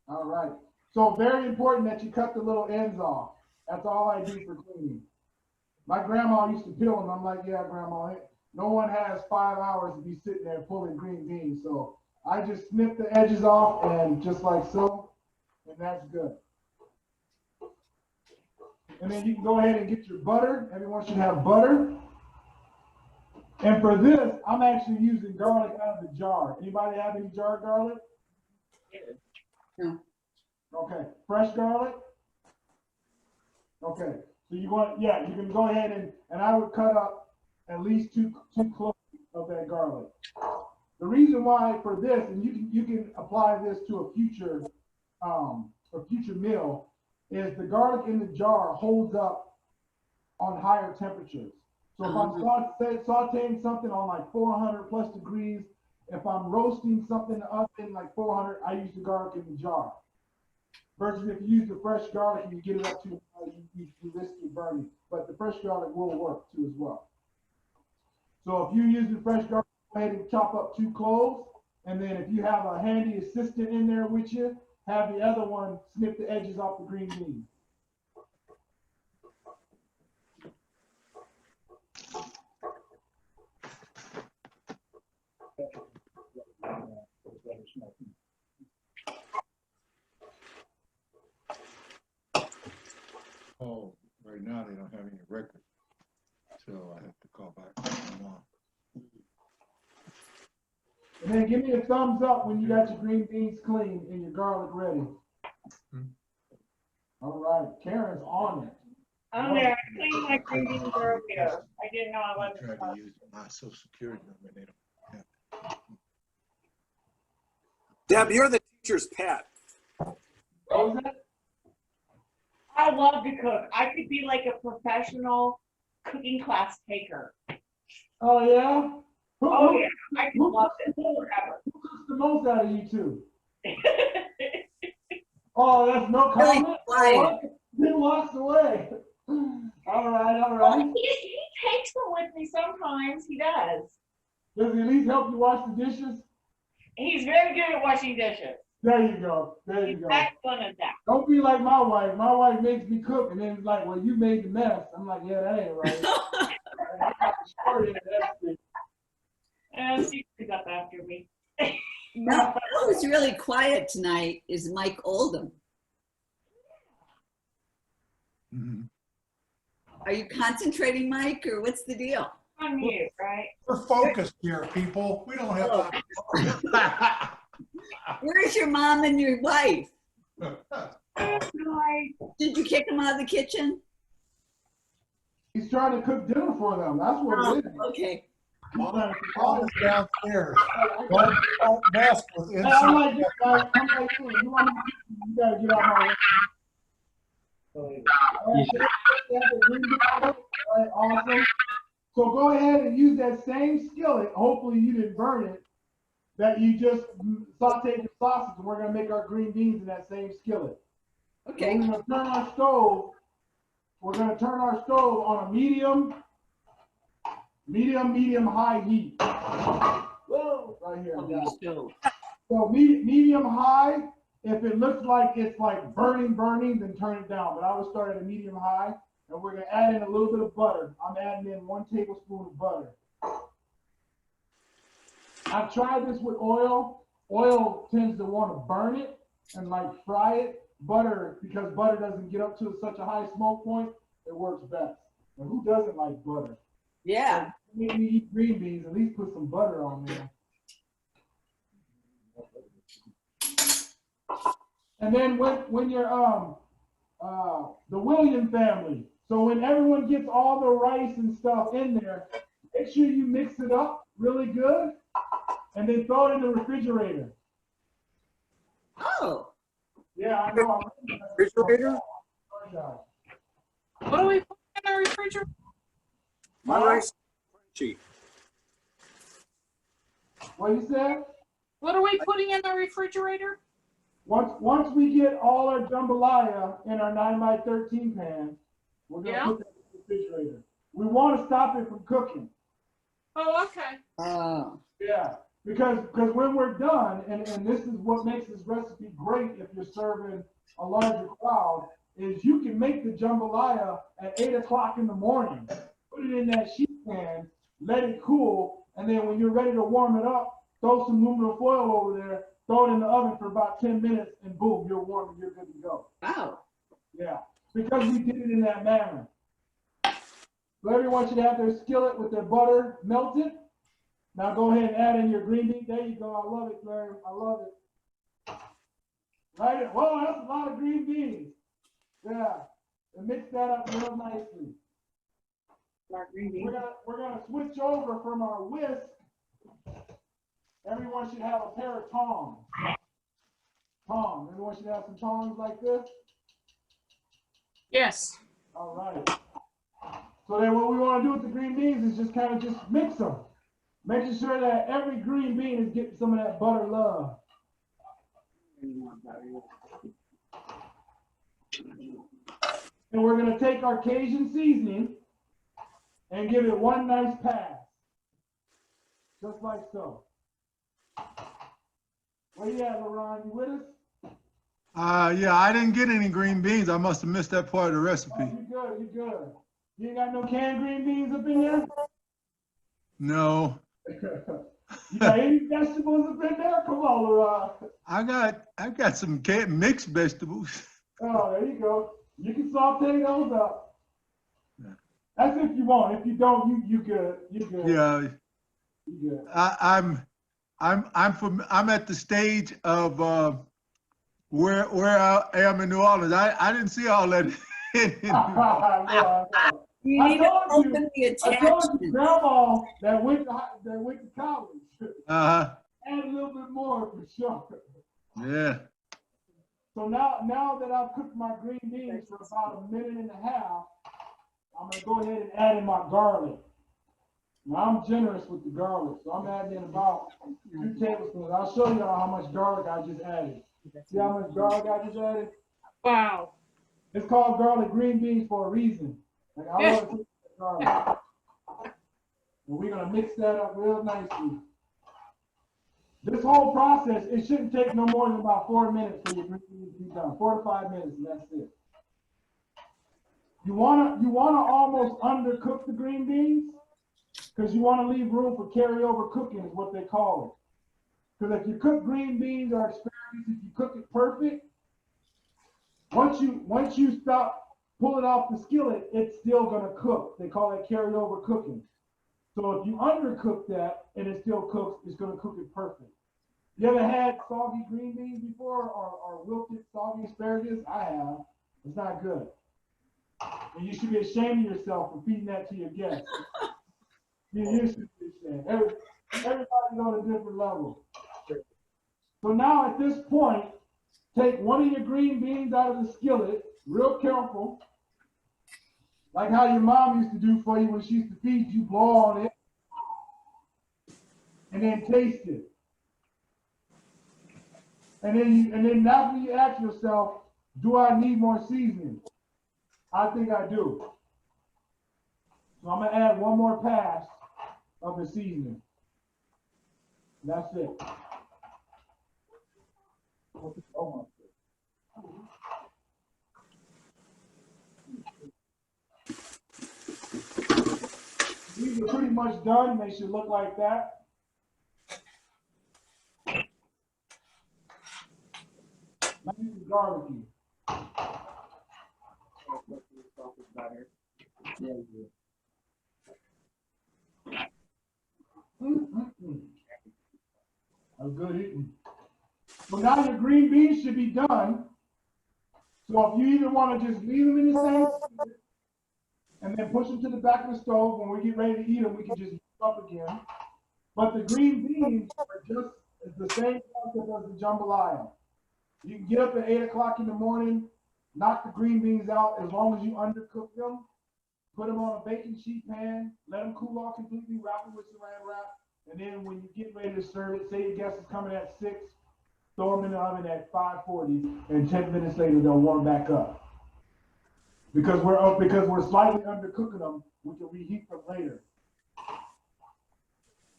A: All right. So very important that you cut the little ends off. That's all I do for cleaning. My grandma used to peel them. I'm like, yeah, grandma, no one has 5 hours to be sitting there pulling green beans. So I just snip the edges off and just like so, and that's good. And then you can go ahead and get your butter. Everyone should have butter. And for this, I'm actually using garlic out of the jar. Anybody have any jar garlic?
J: No.
A: Okay, fresh garlic? Okay, so you can go ahead and I would cut up at least two cloves of that garlic. The reason why for this, and you can apply this to a future meal, is the garlic in the jar holds up on higher temperatures. So if I'm sauteing something on like 400 plus degrees, if I'm roasting something up in like 400, I use the garlic in the jar. Versus if you use the fresh garlic and you get it up to, you risk it burning. But the fresh garlic will work too as well. So if you use the fresh garlic, go ahead and chop up 2 cloves. And then if you have a handy assistant in there with you, have the other one snip the edges off the green beans.
F: Oh, right now they don't have any record, so I have to call back tomorrow.
A: And then give me a thumbs up when you got your green beans clean and your garlic ready. All right, Karen's on it.
G: I'm there. I cleaned my green beans earlier. I didn't know I
F: I
G: wasn't.
F: tried to
G: supposed
F: use my social security number, they don't have it.
H: Deb, you're the teacher's pet.
A: What was that?
G: I love to cook. I could be like a professional cooking class taker.
A: Oh, yeah?
G: Oh yeah, I could love it forever.
A: Who cooks the most out of you two? Oh, that's no
J: Really
A: comment?
J: quiet.
A: He walks away. All right, all
G: Well,
A: right.
G: he takes them with me sometimes. He does.
A: Does he at least help you wash the dishes?
G: He's very good at washing dishes.
A: There you go. There you
G: He's
A: go.
G: excellent at that.
A: Don't be like my wife. My wife makes me cook and then it's like, well, you made the mess. I'm like, yeah, that ain't right. I got the story in that thing.
G: And she cleans up after me.
J: No, who's really quiet tonight is Mike Oldham.
F: Mhm.
J: Are you concentrating, Mike, or what's the deal?
G: On you, right?
D: We're focused here, people. We don't have time.
J: Where's your mom and your wife?
G: Hi.
J: Did you kick them out of the kitchen?
A: He's trying to cook dinner for them. That's what
J: Oh,
A: it is.
J: okay.
A: He's trying to
D: Mom
A: cook
D: is downstairs. Don't mess with
A: Hey, I'm
D: inside.
A: like this, guys. I'm like you. You want me to, you gotta get out my way. All right, awesome. So go ahead and use that same skillet. Hopefully you didn't burn it. That you just sauteed your sausage, and we're gonna make our green beans in that same skillet.
J: Okay.
A: We're gonna turn our stove. We're gonna turn our stove on a medium high heat. Whoa, right here.
J: Oh,
A: Yeah.
J: the stove.
A: So medium high. If it looks like it's like burning, then turn it down. But I would start at a medium high, and we're gonna add in a little bit of butter. I'm adding in 1 tablespoon of butter. I've tried this with oil. Oil tends to want to burn it and like fry it. Butter, because butter doesn't get up to such a high smoke point, it works best. And who doesn't like butter?
J: Yeah.
A: So make me eat green beans, at least put some butter on there. And then when you're the William family, so when everyone gets all the rice and stuff in there, make sure you mix it up really good, and then throw it in the refrigerator.
J: Oh.
A: Yeah, I know.
H: Refrigerator?
C: What do we put in the refrigerator?
H: My rice crunchy.
A: What you said?
C: What are we putting in the refrigerator?
A: Once we get all our jambalaya in our 9x13 pan, we're gonna put that in the refrigerator. We want to stop it from cooking.
C: Oh, okay.
J: Oh.
A: Yeah, because when we're done, and this is what makes this recipe great if you're serving a larger crowd, is you can make the jambalaya at 8 o'clock in the morning, put it in that sheet pan, let it cool, and then when you're ready to warm it up, throw some aluminum foil over there, throw it in the oven for about 10 minutes, and boom, you're warm and you're good to go.
J: Wow.
A: Yeah, because we did it in that manner. So everyone should have their skillet with their butter melted. Now go ahead and add in your green beans. There you go. I love it, Claire. I love it. Right? Whoa, that's a lot of green beans. Yeah. And mix that up real nicely. We're gonna switch over from our whisk. Everyone should have a pair of tongs. Tongs. Everyone should have some tongs like this.
C: Yes.
A: All right. So then what we want to do with the green beans is just kind of just mix them. Making sure that every green bean is getting some of that butter love. And we're going to take our Cajun seasoning and give it one nice pass. Just like so. Where you at, LaRon? You with us?
F: Yeah, I didn't get any green beans. I must have missed that part of the recipe.
A: Oh, you good, you good. You ain't got no canned green beans up in there?
F: No.
A: You got any vegetables up in there? Come on, LaRon.
F: I got some mixed vegetables.
A: Oh, there you go. You can saute those up.
F: Yeah.
A: That's if you want. If you don't, you good. You good.
F: Yeah.
A: You good.
F: I'm at the stage of where I am in New Orleans. I didn't see all that.
J: You need to open the
A: I told you,
J: attachment.
A: Grandma that went to college.
F: Uh-huh.
A: Add a little bit more for sure.
F: Yeah.
A: So now that I've cooked my green beans for about a minute and a half, I'm gonna go ahead and add in my garlic. Now I'm generous with the garlic, so I'm adding in about 2 tablespoons. I'll show you all how much garlic I just added. See how much garlic I just added?
C: Wow.
A: It's called garlic green beans for a reason. Like, I love to take garlic. And we're gonna mix that up real nicely. This whole process, it shouldn't take no more than about 4 minutes for your green beans to be done. 4 to 5 minutes, and that's it. You wanna almost undercook the green beans, because you wanna leave room for carryover cooking, is what they call it. Because if you cook green beans or asparagus, if you cook it perfect, once you stop, pull it off the skillet, it's still gonna cook. They call it carryover cooking. So if you undercook that and it still cooks, it's gonna cook it perfect. You ever had soggy green beans before, or wilted soggy asparagus? I have. It's not good. And you should be ashamed of yourself for feeding that to your guests. You should be ashamed. Everybody's on a different level. So now at this point, take one of your green beans out of the skillet, real careful, like how your mom used to do for you when she used to feed you, blow on it, and then taste it. And then after you ask yourself, do I need more seasoning? I think I do. So I'm gonna add one more pass of the seasoning. That's it. Oh my goodness. These are pretty much done. They should look like that. Nice and garlicky. That's good eating. So now your green beans should be done. So if you either want to just leave them in the same skillet and then push them to the back of the stove, when we get ready to eat them, we can just heat them up again. But the green beans are just the same concept as the jambalaya. You can get up at 8 o'clock in the morning, knock the green beans out as long as you undercook them. Put them on a baking sheet pan, let them cool off completely, wrap them with saran wrap, and then when you get ready to serve it, say your guest is coming at 6, throw them in the oven at 540, and 10 minutes later they'll warm back up. Because we're slightly undercooking them, we can reheat them later.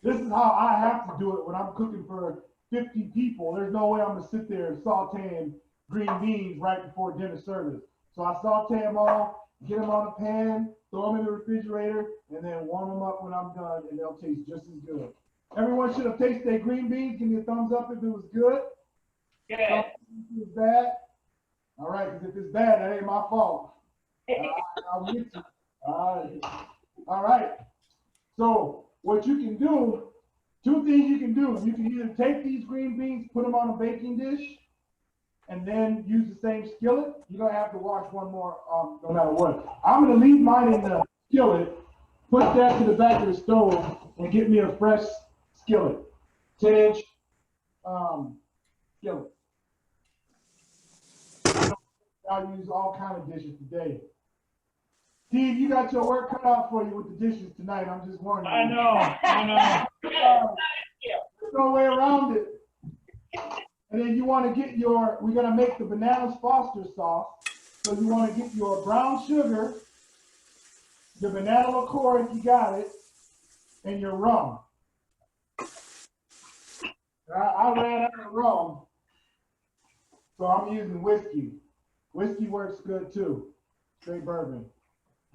A: This is how I have to do it when I'm cooking for 50 people. There's no way I'm gonna sit there sauteing green beans right before dinner service. So I saute them all, get them on a pan, throw them in the refrigerator, and then warm them up when I'm done, and they'll taste just as good. Everyone should have tasted their green beans. Give me a thumbs up if it was good.
G: Good.
A: If it was bad. All right, because if it's bad, that ain't my fault. I'll get you. All right. So what you can do, 2 things you can do. You can either take these green beans, put them on a baking dish, and then use the same skillet. You're gonna have to wash one more no matter what. I'm gonna leave mine in the skillet, put that to the back of the stove, and get me a fresh skillet, 10-inch skillet. I'll use all kind of dishes today. Steve, you got your work cut out for you with the dishes tonight. I'm just warning you.
E: I know.
A: There's no way around it. And then you want to get we're going to make the bananas Foster sauce. So you want to get your brown sugar, your banana liqueur if you got it, and your rum. I ran out of rum, so I'm using whiskey. Whiskey works good too, straight bourbon.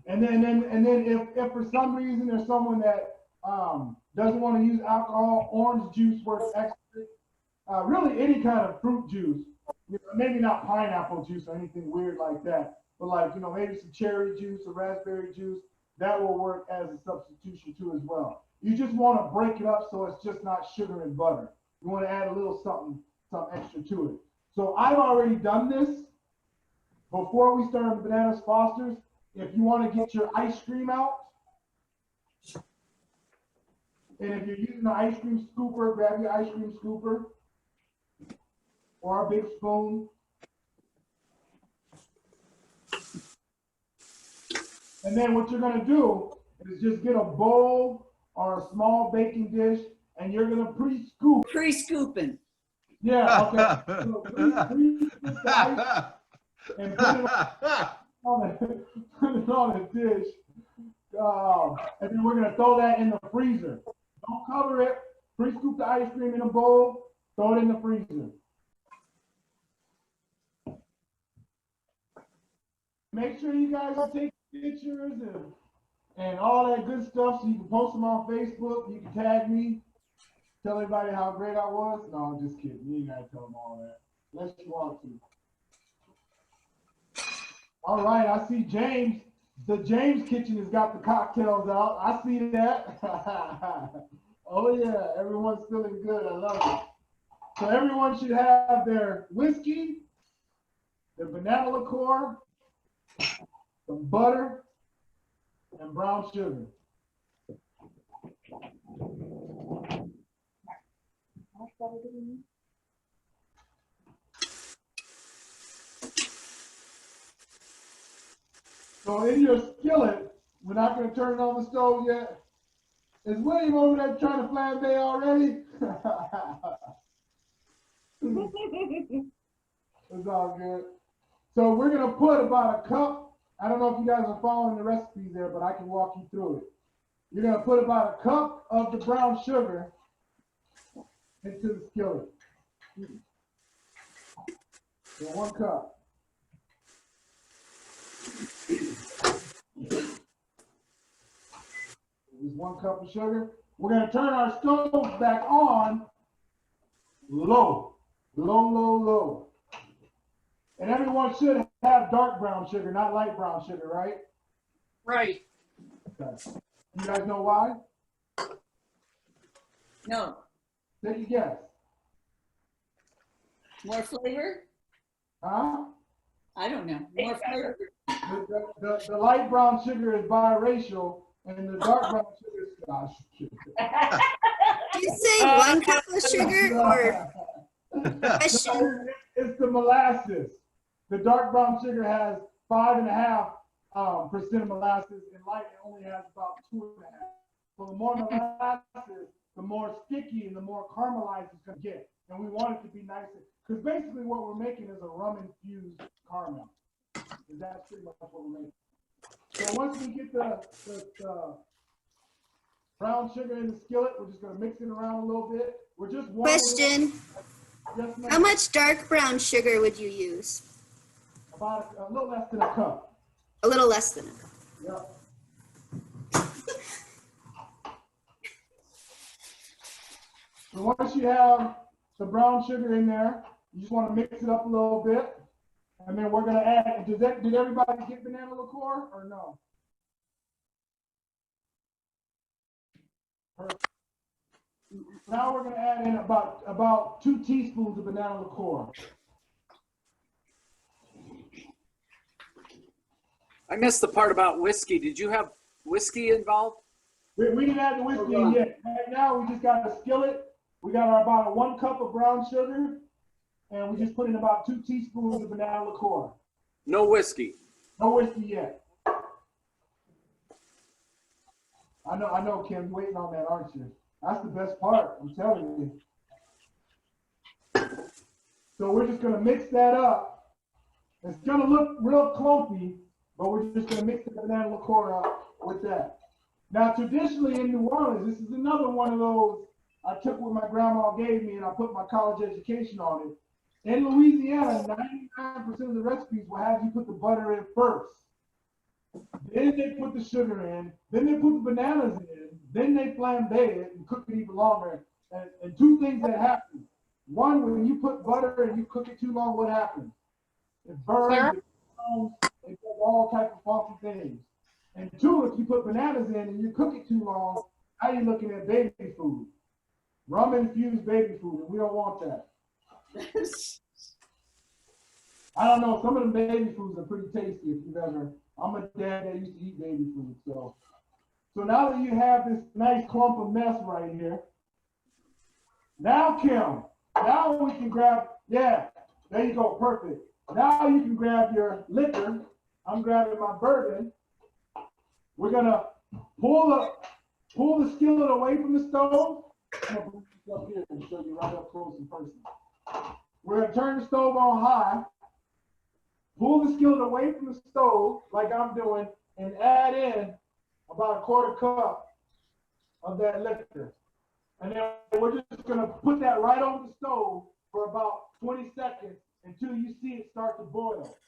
A: And then if for some reason there's someone that doesn't want to use alcohol, orange juice works excellent. Really any kind of fruit juice, maybe not pineapple juice or anything weird like that, but like, maybe some cherry juice or raspberry juice, that will work as a substitution too as well. You just want to break it up so it's just not sugar and butter. You want to add a little something extra to it. So I've already done this. Before we start the Bananas Fosters, if you want to get your ice cream out, and if you're using an ice cream scooper, grab your ice cream scooper or a big spoon. And then what you're going to do is just get a bowl or a small baking dish, and you're going to pre-scoop.
J: Pre-scooping.
A: Yeah, okay. So pre-scoop the ice and put it on. on a, put it on a dish. And then we're gonna throw that in the freezer. Don't cover it. Pre-scoop the ice cream in a bowl. Throw it in the freezer. Make sure you guys take pictures and all that good stuff so you can post them on Facebook. You can tag me. Tell everybody how great I was. No, I'm just kidding. You ain't gotta tell them all that. Unless you want to. All right, I see James. The James Kitchen has got the cocktails out. I see that. Oh yeah, everyone's feeling good. I love it. So everyone should have their whiskey, their banana liqueur, some butter, and brown sugar. So in your skillet, we're not going to turn it on the stove yet. Is William over there trying to flambe already? It's all good. So we're going to put about a cup. I don't know if you guys are following the recipes there, but I can walk you through it. You're going to put about a cup of the brown sugar into the skillet. So 1 cup. There's 1 cup of sugar. We're going to turn our stove back on low, low, low, low. And everyone should have dark brown sugar, not light brown sugar, right?
C: Right.
A: Okay. You guys know why?
J: No.
A: Take a guess.
J: More flavor?
A: Huh?
J: I don't know. More flavor.
A: The light brown sugar is biracial, and the dark brown sugar is gosh.
K: Do you say 1 cup of sugar or question?
A: It's the molasses. The dark brown sugar has 5.5% molasses, and light only has about 2.5. So the more molasses, the more sticky and the more caramelized it's gonna get. And we want it to be nice, because basically what we're making is a rum infused caramel. And that's pretty much what we're making. So once we get the brown sugar in the skillet, we're just gonna mix it around a little bit. We're just
K: Question.
A: Yes, ma'am.
K: How much dark brown sugar would you use?
A: About a little less than a cup.
K: A little less than a cup.
A: Yep. So once you have the brown sugar in there, you just want to mix it up a little bit. And then we're going to add, did everybody get banana liqueur or no? Perfect. Now we're going to add in about 2 teaspoons of banana liqueur.
H: I missed the part about whiskey. Did you have whiskey involved?
A: We didn't add the whiskey in yet. Right now we just got a skillet. We got about 1 cup of brown sugar, and we just put in about 2 teaspoons of banana liqueur.
H: No whiskey.
A: No whiskey yet. I know, Kim, you're waiting on that, aren't you? That's the best part, I'm telling you. So we're just gonna mix that up. It's gonna look real clumpy, but we're just gonna mix the banana liqueur up with that. Now, traditionally in New Orleans, this is another one of those I took what my grandma gave me and I put my college education on it. In Louisiana, 99% of the recipes will have you put the butter in first. Then they put the sugar in, then they put the bananas in, then they flambe it and cook it even longer. And 2 things that happen. 1, when you put butter and you cook it too long, what happens? It burns, it foams, it does all types of funky things. And 2, if you put bananas in and you cook it too long, now you're looking at baby food. Rum infused baby food, and we don't want that. I don't know, some of the baby foods are pretty tasty if you've ever, I'm a dad that used to eat baby food, so now that you have this nice clump of mess right here, now Kim, now we can grab, yeah, there you go, perfect. Now you can grab your liquor. I'm grabbing my bourbon. We're gonna pull the skillet away from the stove. I'm gonna bring this up here and show you right up close and personal. We're gonna turn the stove on high. pull the skillet away from the stove, like I'm doing, and add in about a quarter cup of that liquor. And then we're just gonna put that right over the stove for about 20 seconds until you see it start to boil.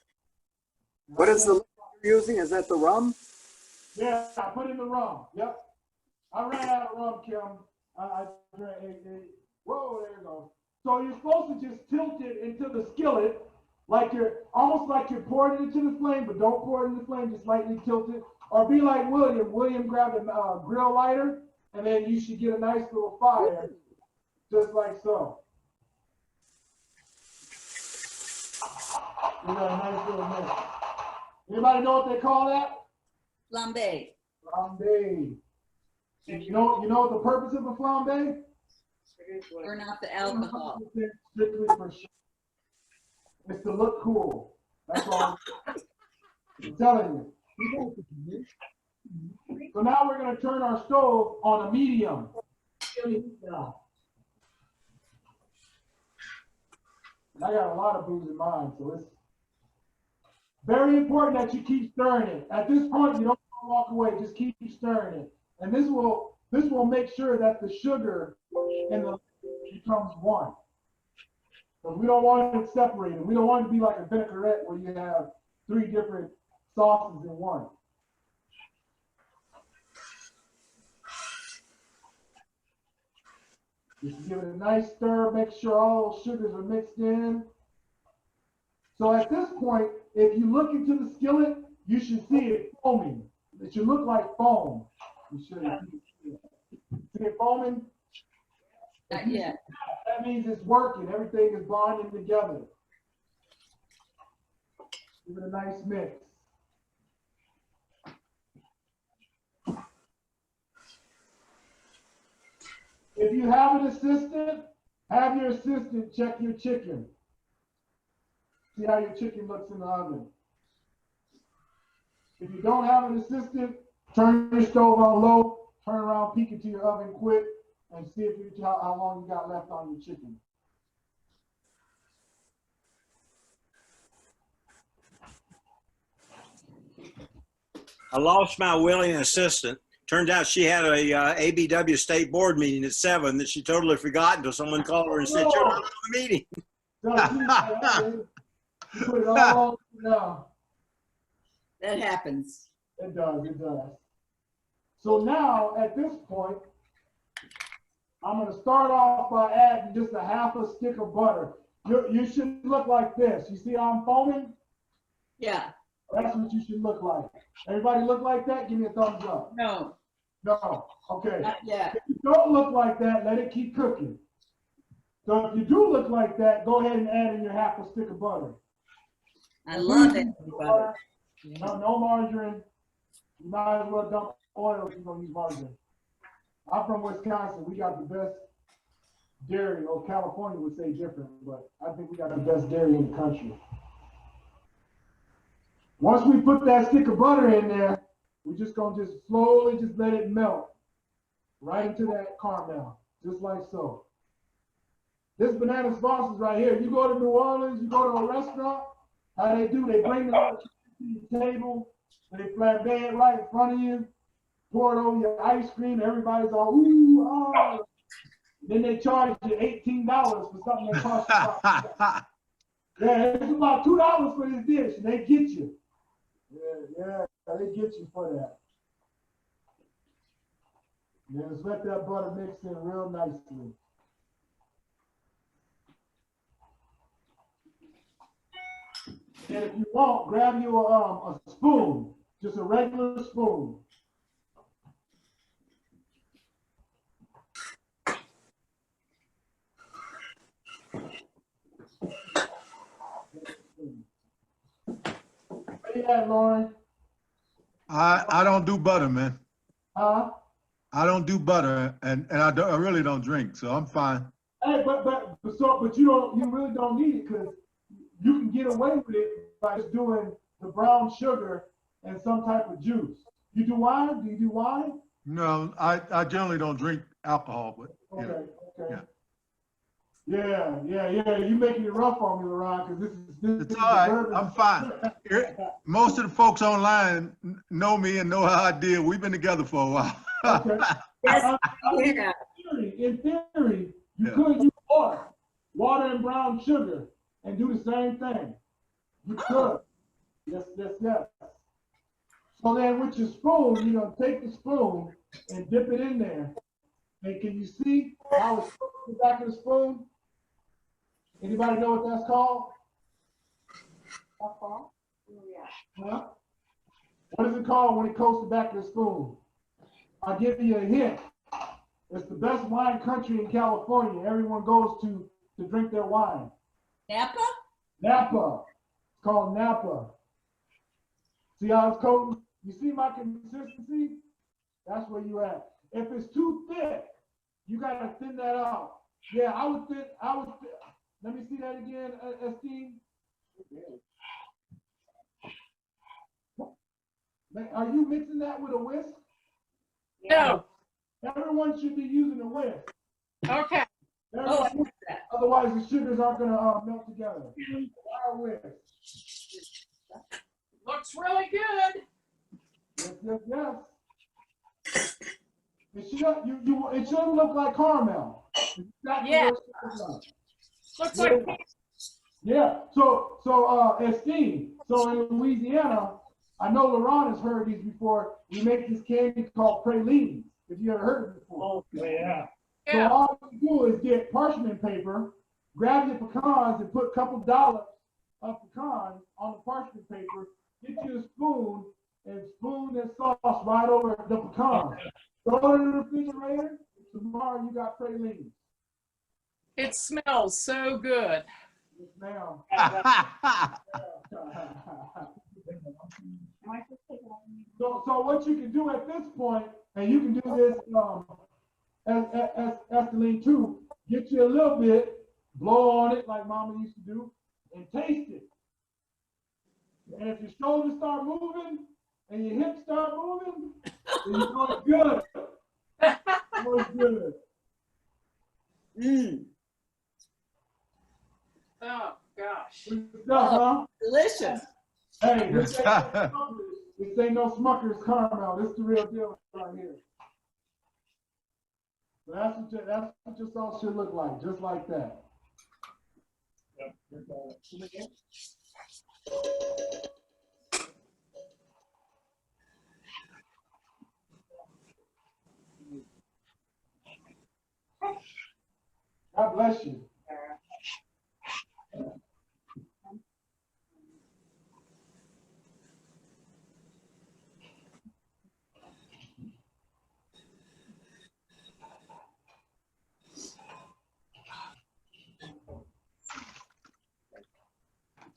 H: What is the liquor you're using? Is that the rum?
A: Yeah, I put in the rum. Yep. I ran out of rum, Kim. I drank whoa, there you go. So you're supposed to just tilt it into the skillet, like almost like you're pouring it into the flame, but don't pour it in the flame, just lightly tilt it. Or be like William. William grabbed a grill lighter, and then you should get a nice little fire, just like so. You got a nice little mix. Anybody know what they call that?
J: Flambe.
A: Flambe. You know what the purpose of a flambe?
J: Burn out the alcohol.
A: Strictly for show. It's to look cool. That's all. I'm telling you. So now we're going to turn our stove on a medium. I got a lot of booze in mine, so it's very important that you keep stirring it. At this point, you don't walk away, just keep stirring it. And this will make sure that the sugar and the becomes one. Because we don't want it separated. We don't want it to be like a vinaigrette where you have 3 different sauces in one. Just give it a nice stir, make sure all those sugars are mixed in. So at this point, if you look into the skillet, you should see it foaming. It should look like foam. You should see it foaming.
J: Not yet.
A: That means it's working. Everything is bonding together. Give it a nice mix. If you have an assistant, have your assistant check your chicken. See how your chicken looks in the oven. If you don't have an assistant, turn your stove on low, turn around, peek into your oven quick, and see if how long you got left on your chicken.
L: I lost my willing assistant. Turns out she had a ABW state board meeting at 7 that she totally forgot until someone called her and said, "You're not on the meeting."
A: Put it all down.
J: That happens.
A: It does, it does. So now, at this point, I'm going to start off by adding just a half a stick of butter. You should look like this. You see how I'm foaming?
J: Yeah.
A: That's what you should look like. Everybody look like that? Give me a thumbs up.
J: No.
A: No. Okay.
J: Not yet.
A: If you don't look like that, let it keep cooking. So if you do look like that, go ahead and add in your half a stick of butter.
J: I love it. Butter.
A: No margarine. You might as well dump oil if you're going to use margarine. I'm from Wisconsin. We got the best dairy. Or California would say different, but I think we got the best dairy in the country. Once we put that stick of butter in there, we're just going to just slowly just let it melt right into that caramel, just like so. This banana sauce is right here. You go to New Orleans, you go to a restaurant, how they do, they bring the to the table, they flambe it right in front of you, pour it over your ice cream, everybody's all, ooh, oh. Then they charge you $18 for something that costs you about, yeah, it's about $2 for this dish, and they get you. Yeah, they get you for that. Yeah, just let that butter mix in real nicely. And if you want, grab you a spoon, just a regular spoon. Where you at, Lauren?
F: I don't do butter, man.
A: Huh?
F: I don't do butter, and I really don't drink, so I'm fine.
A: Hey, but you really don't need it because you can get away with it by just doing the brown sugar and some type of juice. You do wine? Do you do wine?
F: No, I generally don't drink alcohol, but
A: Okay, okay.
F: Yeah.
A: Yeah. You making it rough on me, LaRon, because this
F: It's
A: is
F: all right.
A: bourbon.
F: I'm fine. Most of the folks online know me and know how I deal. We've been together for a while.
A: Okay.
J: Yes,
A: In theory, you could use water and brown sugar and do the same thing. You could. Yes. So then with your spoon, you're gonna take the spoon and dip it in there. And can you see how it's coated the back of the spoon? Anybody know what that's called? Huh? What is it called when it coats the back of the spoon? I'll give you a hint. It's the best wine country in California. Everyone goes to drink their wine.
J: Napa?
A: Napa. It's called Napa. See how it's coating? You see my consistency? That's where you at. If it's too thick, you gotta thin that out. Yeah, I would thin. Let me see that again, Esteem. Are you mixing that with a whisk?
C: No.
A: Everyone should be using a whisk.
C: Okay.
J: Oh, I like that.
A: Otherwise, the sugars aren't gonna melt together. Why a whisk?
C: Looks really good.
A: Yes. It shouldn't look like caramel. Exactly
C: Yeah.
A: what it looks like.
C: Looks like
A: Yeah. So Esteem. So in Louisiana, I know LaRon has heard these before. We make this candy called pralines. If you ever heard it before.
E: Oh, yeah.
A: So all you do is get parchment paper, grab your pecans, and put a couple dollops of pecans on the parchment paper. Get you a spoon and spoon that sauce right over the pecans. Throw it in the refrigerator. Tomorrow you got pralines.
C: it smells so good.
A: Yes, ma'am. So what you can do at this point, and you can do this as Esteline too, get you a little bit, blow on it like Mama used to do, and taste it. And if your shoulders start moving and your hips start moving, then you know it's good. You know it's good.
J: Mmm.
C: Oh gosh.
A: Good stuff, huh?
J: Delicious.
A: Hey, this ain't no Smucker's caramel. This is the real deal right here. So that's what your sauce should look like, just like that. God bless you.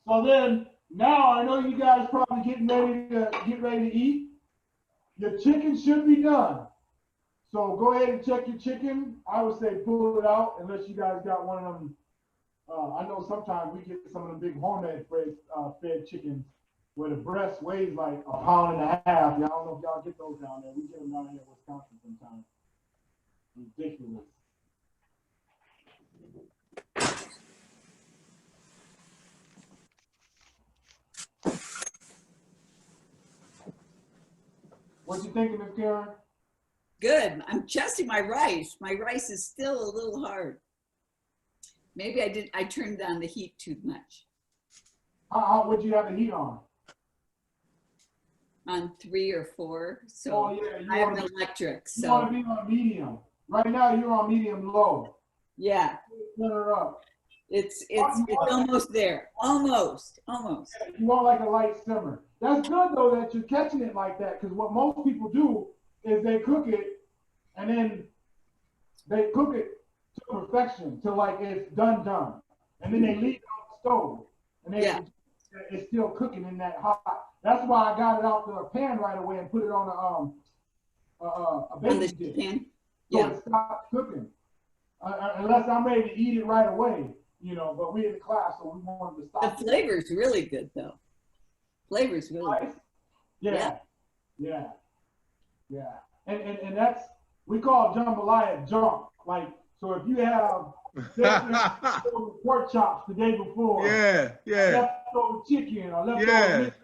A: So then, now I know you guys probably get ready to eat. Your chicken should be done. So go ahead and check your chicken. I would say pull it out unless you guys got one of them. I know sometimes we get some of the big homemade fed chickens where the breast weighs like 1.5 pounds. Yeah, I don't know if y'all get those down there. We get them down here in Wisconsin sometimes. Ridiculous. What you thinking, Miss Karen?
J: Good. I'm testing my rice. My rice is still a little hard. Maybe I turned down the heat too much.
A: Would you have the heat on?
J: On 3 or 4. So
A: Oh, yeah,
J: I have an electric.
A: You
J: So
A: want to be on medium. Right now you're on medium low.
J: yeah,
A: Turn her up.
J: it's almost there. Almost.
A: You want like a light simmer. That's good though that you're catching it like that, because what most people do is they cook it and then they cook it to perfection, to like it's done, and then they leave it on the stove, and it's still cooking in that hot. That's why I got it out the pan right away and put it on a baking dish.
J: Pan.
A: So
J: Yeah.
A: it stops cooking. Unless I'm ready to eat it right away, but we in the class, so we wanted to stop.
J: The flavor's really good though. Flavor's really good.
A: Yeah. And that's, we call jambalaya junk. Like, so if you have leftover pork chops the day before.
F: Yeah, yeah,
A: Leftover chicken or leftover
F: yeah.
A: mix.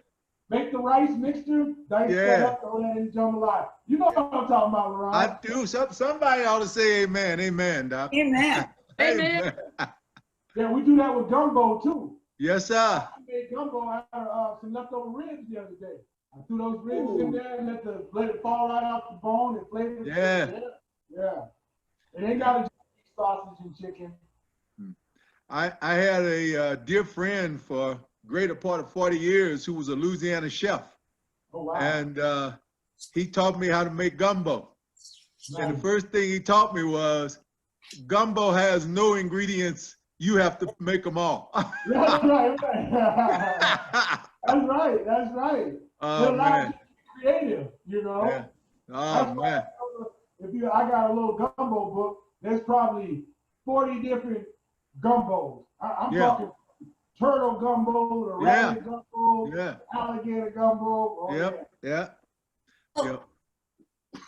A: Make the rice mixture, dice that
F: Yeah.
A: up, throw that in jambalaya. You know what I'm talking about, Ron.
F: I do. Somebody ought to say amen. Amen, Doc.
J: Amen.
C: Amen.
A: Yeah, we do that with gumbo too.
F: Yes, sir.
A: I made gumbo out of some leftover ribs the other day. I threw those ribs in there and let it fall right off the bone and flavor it.
F: Yeah.
A: Yeah. It ain't got to be sausage and chicken.
F: I had a dear friend for greater part of 40 years who was a Louisiana chef.
A: Oh, wow.
F: And he taught me how to make gumbo. And the
A: Nice.
F: first thing he taught me was gumbo has no ingredients. You have to make them all.
A: That's right. That's right. That's right.
F: Oh,
A: It allows
F: man.
A: you to be creative, you know.
F: Yeah. Oh,
A: That's why
F: man.
A: I got a little gumbo book, there's probably 40 different gumbos. I'm
F: Yeah.
A: talking turtle gumbo, the
F: Yeah.
A: rabbit gumbo,
F: Yeah.
A: alligator gumbo. Oh,
F: Yep. Yeah. Yep.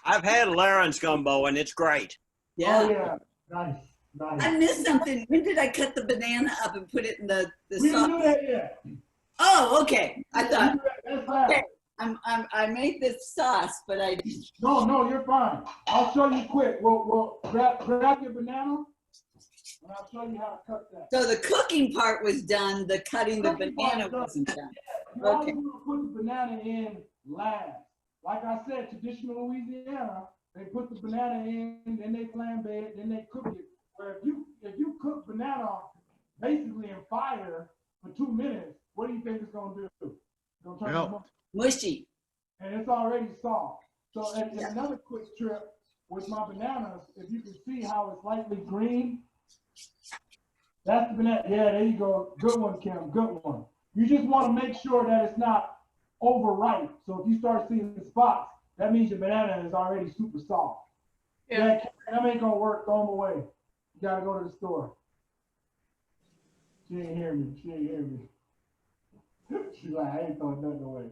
L: I've had Laren's gumbo and it's great.
A: Yeah. Oh, yeah. Nice. Nice.
J: I missed something. When did I cut the banana up and put it in the
A: We
J: sauce?
A: didn't do that yet.
J: Oh, okay. I thought,
A: That's fine.
J: okay, I made this sauce, but I,
A: No, you're fine. I'll show you quick. We'll grab your banana, and I'll show you how to cut that.
J: so the cooking part was done, the cutting the
A: Cooking
J: banana
A: part's done.
J: wasn't done.
A: You always
J: Okay.
A: want to put the banana in last. Like I said, traditional Louisiana, they put the banana in, then they flambe it, then they cook it. Where if you cook banana basically in fire for 2 minutes, what do you think it's gonna do? It's gonna turn
F: Yep.
A: it
J: Mushy.
A: and it's already soft. So and
J: Yeah.
A: another quick trip with my bananas, if you can see how it's lightly green, that's the banana. Yeah, there you go. Good one, Kim. Good one. You just want to make sure that it's not overripe. So if you start seeing the spots, that means your banana is already super soft.
C: Yeah.
A: That ain't gonna work. Throw them away. You gotta go to the store. She ain't hear me. She ain't hear me. She's like, I ain't throwing nothing away.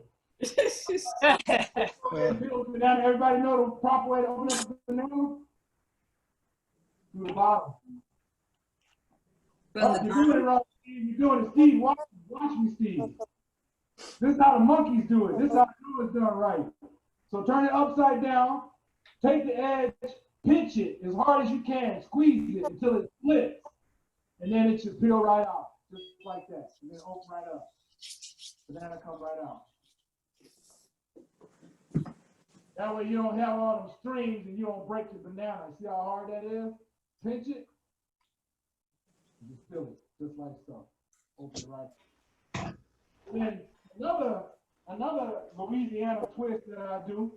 A: Banana. Everybody know the proper way to open up a banana? Through the bottom.
J: From the
A: You're doing it right, Steve. You're doing it, Steve. Watch me, Steve. This is how the monkeys do it. This is how the is done right. So turn it upside down. Take the edge, pinch it as hard as you can, squeeze it until it splits, and then it should peel right out, just like that, and then open right up. Banana come right out. That way you don't have all them strings and you don't break your banana. See how hard that is? Pinch it. Just feel it, just like so. Open it right. Then another Louisiana twist that I do.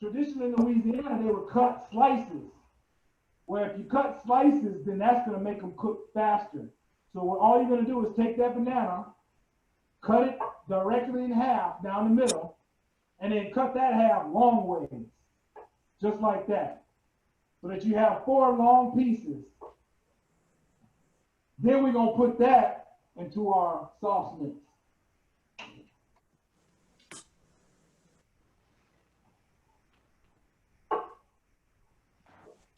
A: Traditionally in Louisiana, they would cut slices. Where if you cut slices, then that's gonna make them cook faster. So what all you're gonna do is take that banana, cut it directly in half down the middle, and then cut that half long ways, just like that, so that you have 4 long pieces. Then we're gonna put that into our sauce mix.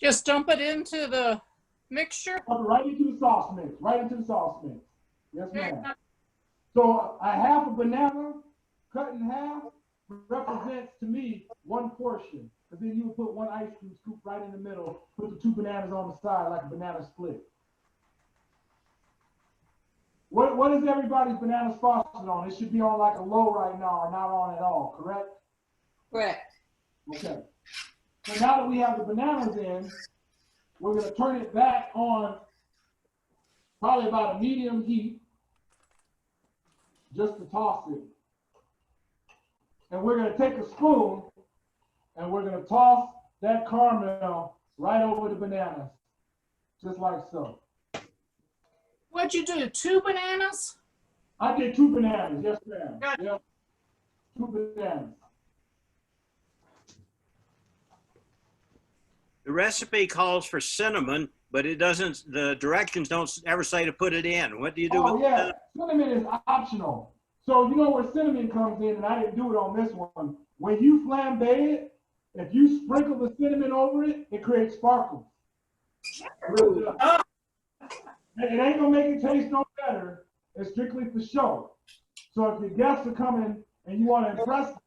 C: Just dump it into the mixture.
A: Right into the sauce mix, right into the sauce mix. Yes,
C: Okay.
A: ma'am. So a half a banana cut in half represents to me 1 portion. Because then you would put 1 ice cream scoop right in the middle, put the 2 bananas on the side like a banana split. What is everybody's banana faucet on? It should be on like a low right now or not on at all, correct?
J: Correct.
A: Okay. So now that we have the bananas in, we're gonna turn it back on probably about a medium heat, just to toss it. And we're gonna take a spoon and we're gonna toss that caramel right over the bananas, just like so.
C: What'd you do? 2 bananas?
A: I did 2 bananas, yes ma'am.
C: Got it.
A: Yep. 2 bananas.
L: The recipe calls for cinnamon, but it doesn't, the directions don't ever say to put it in. What do you do
A: Oh
L: with
A: yeah, cinnamon is optional. So you know where cinnamon comes in, and I didn't do it on this one. When you flambe it, if you sprinkle the cinnamon over it, it creates sparkles. Really does. It ain't gonna make it taste no better. It's strictly for show. So if your guests are coming and you want to impress them,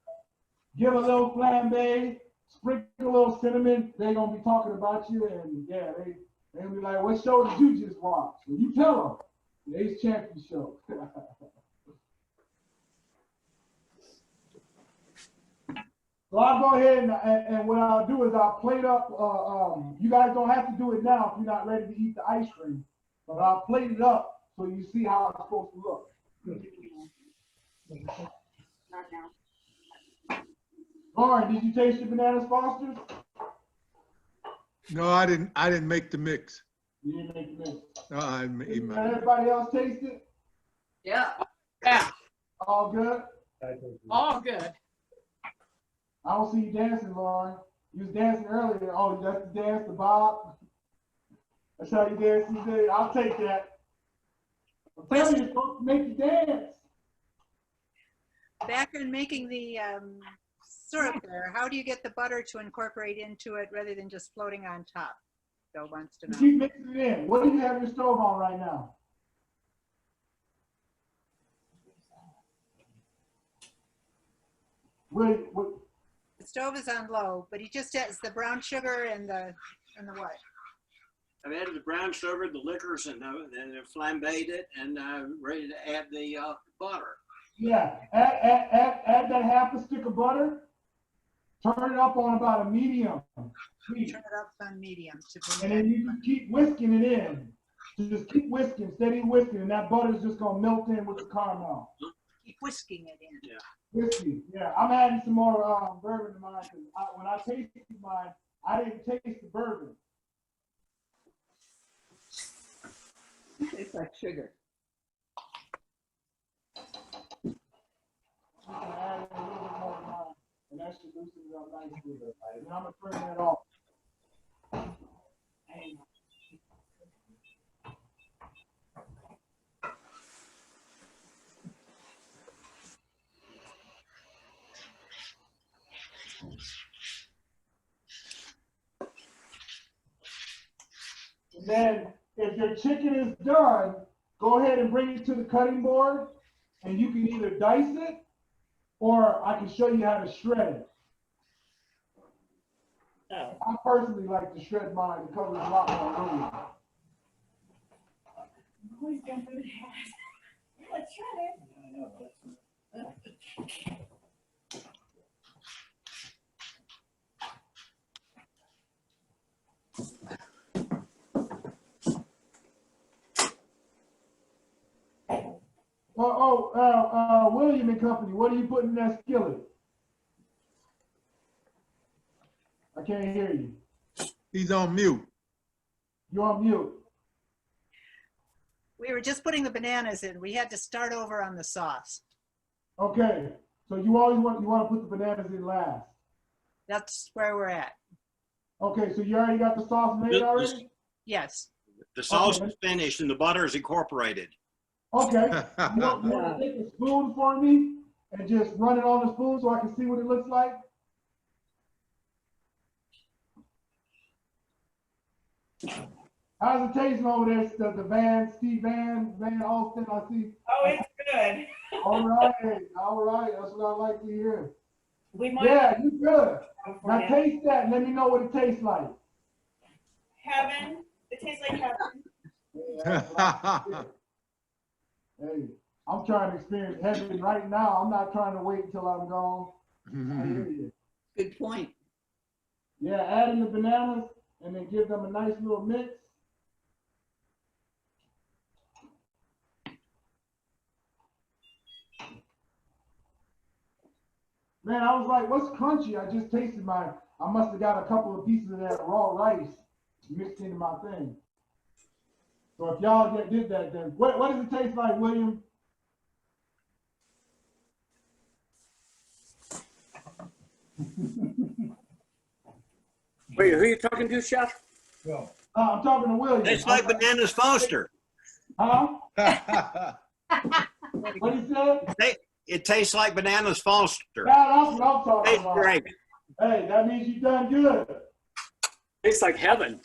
A: give a little flambe, sprinkle a little cinnamon. They're gonna be talking about you, and yeah, they'll be like, "What show did you just watch?" And you tell them, the Ace Champion show. So I'll go ahead and what I'll do is I'll plate up. You guys don't have to do it now if you're not ready to eat the ice cream, but I'll plate it up so you see how it's supposed to look.
B: Not now.
A: Lauren, did you taste your bananas, Foster's?
F: No, I didn't make the mix.
A: You didn't make the mix.
F: No, I didn't
A: Did
F: make
A: everybody else taste it?
J: Yeah.
C: Yeah,
A: All good?
C: all good.
A: I don't see you dancing, Lauren. You was dancing earlier. Oh, that's the dance, the bob. That's how you dance these days. I'll take that. I'm telling you, you're supposed to make you dance.
B: Back in making the syrup there, how do you get the butter to incorporate into it rather than just floating on top? Bill wants to
A: You
B: know.
A: keep mixing it in. What do you have your stove on right now? Wait, what?
B: The stove is on low, but he just has the brown sugar and the what?
L: I've added the brown sugar, the liquors, and flambéed it, and ready to add the butter.
A: Yeah, add that half a stick of butter. Turn it up on about a medium heat.
B: Turn it up on medium to
A: And then you just keep whisking it in. Just keep whisking, steady whisking, and that butter's just gonna melt in with the caramel.
B: keep whisking it in.
L: Yeah.
A: Whiskey, yeah. I'm adding some more bourbon to mine because when I tasted mine, I didn't taste the bourbon.
J: It tastes like sugar.
A: You can add a little bit more to mine, and that should loosen it up nicely. And I'm gonna turn that off. And then, if your chicken is done, go ahead and bring it to the cutting board, and you can either dice it, or I can show you how to shred it. I personally like to shred mine. It covers a lot more room.
G: Always gonna do that. Let's try it.
A: William and Company, what are you putting in that skillet? I can't hear you.
F: He's on mute.
A: You're on mute.
B: We were just putting the bananas in. We had to start over on the sauce.
A: Okay, so you always want to put the bananas in last.
B: That's where we're at.
A: Okay, so you already got the sauce made already?
B: Yes.
L: The sauce is finished and the butter is incorporated.
A: Okay. You want to take a spoon for me and just run it on the spoon so I can see what it looks like? How's it tasting over there? The Steve Van Austin, I see.
G: Oh, it's good.
A: All right. That's what I like to hear.
G: We might
A: Yeah, you good. Now taste that and let me know what it tastes like.
G: heaven. It tastes like heaven.
A: Yeah, hey, I'm trying to experience heaven right now. I'm not trying to wait until I'm gone. I hear you.
J: Good point.
A: Yeah, add in the bananas and then give them a nice little mix. Man, I was like, what's crunchy? I just tasted mine. I must have got a couple of pieces of that raw rice mixed into my thing. So if y'all did that, then what does it taste like, William?
H: Wait, who are you talking to, Chef?
A: I'm talking to William.
L: Tastes like Bananas Foster.
A: Huh? What he said?
L: It tastes like Bananas Foster.
A: That's what I'm talking
L: Tastes
A: about.
L: great.
A: Hey, that means you done good.
H: Tastes like heaven.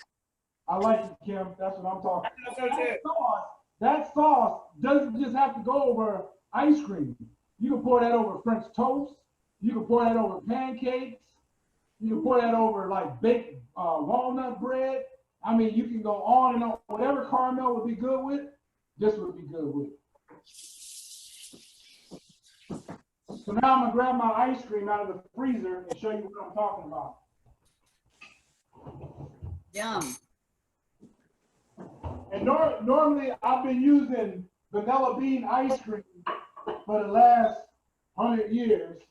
A: I like it, Kim. That's what I'm talking
I: I know so too.
A: That sauce doesn't just have to go over ice cream. You can pour that over French toast. You can pour that over pancakes. You can pour that over like baked walnut bread. I mean, you can go on and on. Whatever caramel would be good with, this would be good with. So now I'm gonna grab my ice cream out of the freezer and show you what I'm talking about.
J: Yum.
A: And normally I've been using vanilla bean ice cream for the last 100 years,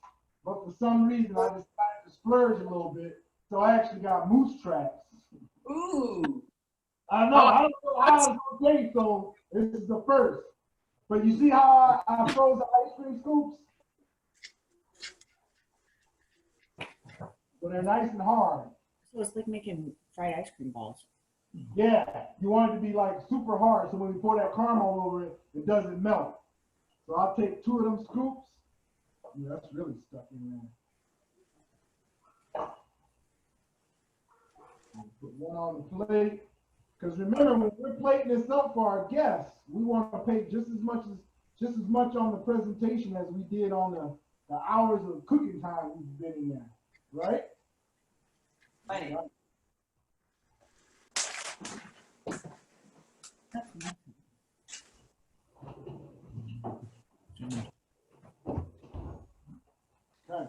A: but for some reason I decided to splurge a little bit, so I actually got moose traps.
J: Ooh.
A: I know, I don't know how it's gonna taste, so this is the first. But you see how I froze the ice cream scoops? So they're nice and hard.
K: So it's like making fried ice cream balls.
A: Yeah, you want it to be like super hard, so when we pour that caramel over it, it doesn't melt. So I'll take 2 of them scoops. Yeah, that's really stuck in there. Put one on the plate. Because remember, when we're plating this up for our guests, we want to pay just as much on the presentation as we did on the hours of cooking time we've been in there, right?
J: Right.
A: Okay.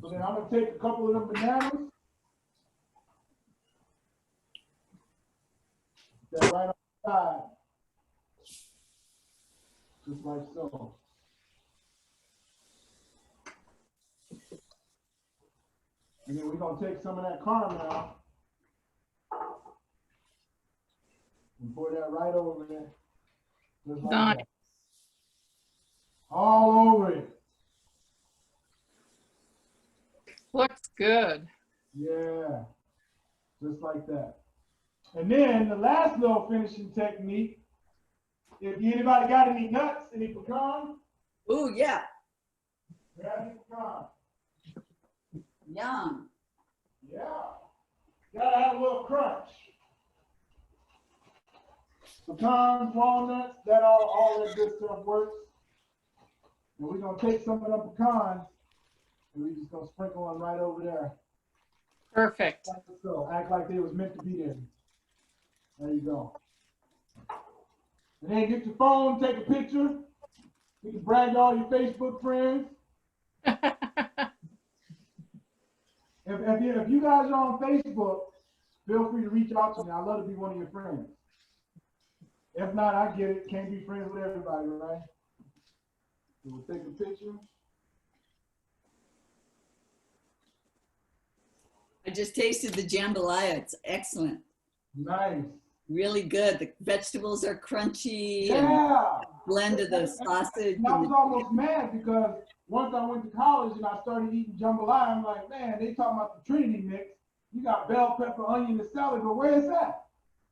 A: So then I'm gonna take a couple of them bananas. Put that right on the side. Just like so. And then we're gonna take some of that caramel and pour that right over there. Just like
C: Nice.
A: that. All over it.
C: Looks good.
A: Yeah, just like that. And then the last little finishing technique, if anybody got any nuts, any pecan,
J: Ooh, yeah.
A: grab any pecan.
J: Yum.
A: Yeah, gotta have a little crunch. Pecans, walnuts, that all that good stuff works. And we're gonna take some of them pecans and we're just gonna sprinkle them right over there.
C: Perfect.
A: So act like they was meant to be there. There you go. And then get your phone, take a picture. You can brag to all your Facebook friends. If you guys are on Facebook, feel free to reach out to me. I'd love to be one of your friends. If not, I get it. Can't be friends with everybody, right? So we'll take a picture.
J: I just tasted the jambalaya. It's excellent.
A: Nice.
J: Really good. The vegetables are crunchy.
A: Yeah.
J: And blend of the sausage.
A: And I was almost mad because once I went to college and I started eating jambalaya, I'm like, man, they talking about the Trinity mix. You got bell pepper, onion, and salad, but where is that?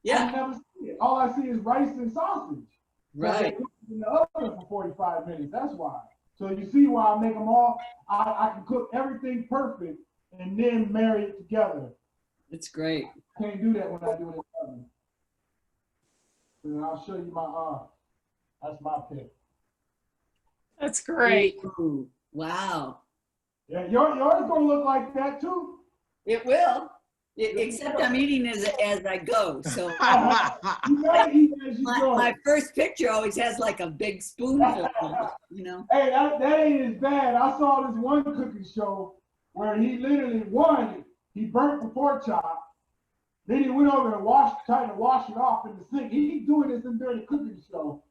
J: Yeah.
A: I never see it. All I see is rice and sausage.
J: Right.
A: In the oven for 45 minutes. That's why. So you see why I make them all. I can cook everything perfect and then marry it together.
J: It's great.
A: I can't do that when I do it in the oven. And I'll show you my that's my pick.
C: That's great.
J: Ooh, wow.
A: Yeah, yours gonna look like that too.
J: It will. Except I'm eating as I go. So
A: You gotta eat as you go.
J: my first picture always has like a big spoonful, you know.
A: Hey, that ain't as bad. I saw this one cooking show where he literally he burnt the pork chop. Then he went over and tried to wash it off in the sink. He's doing this during the cooking show.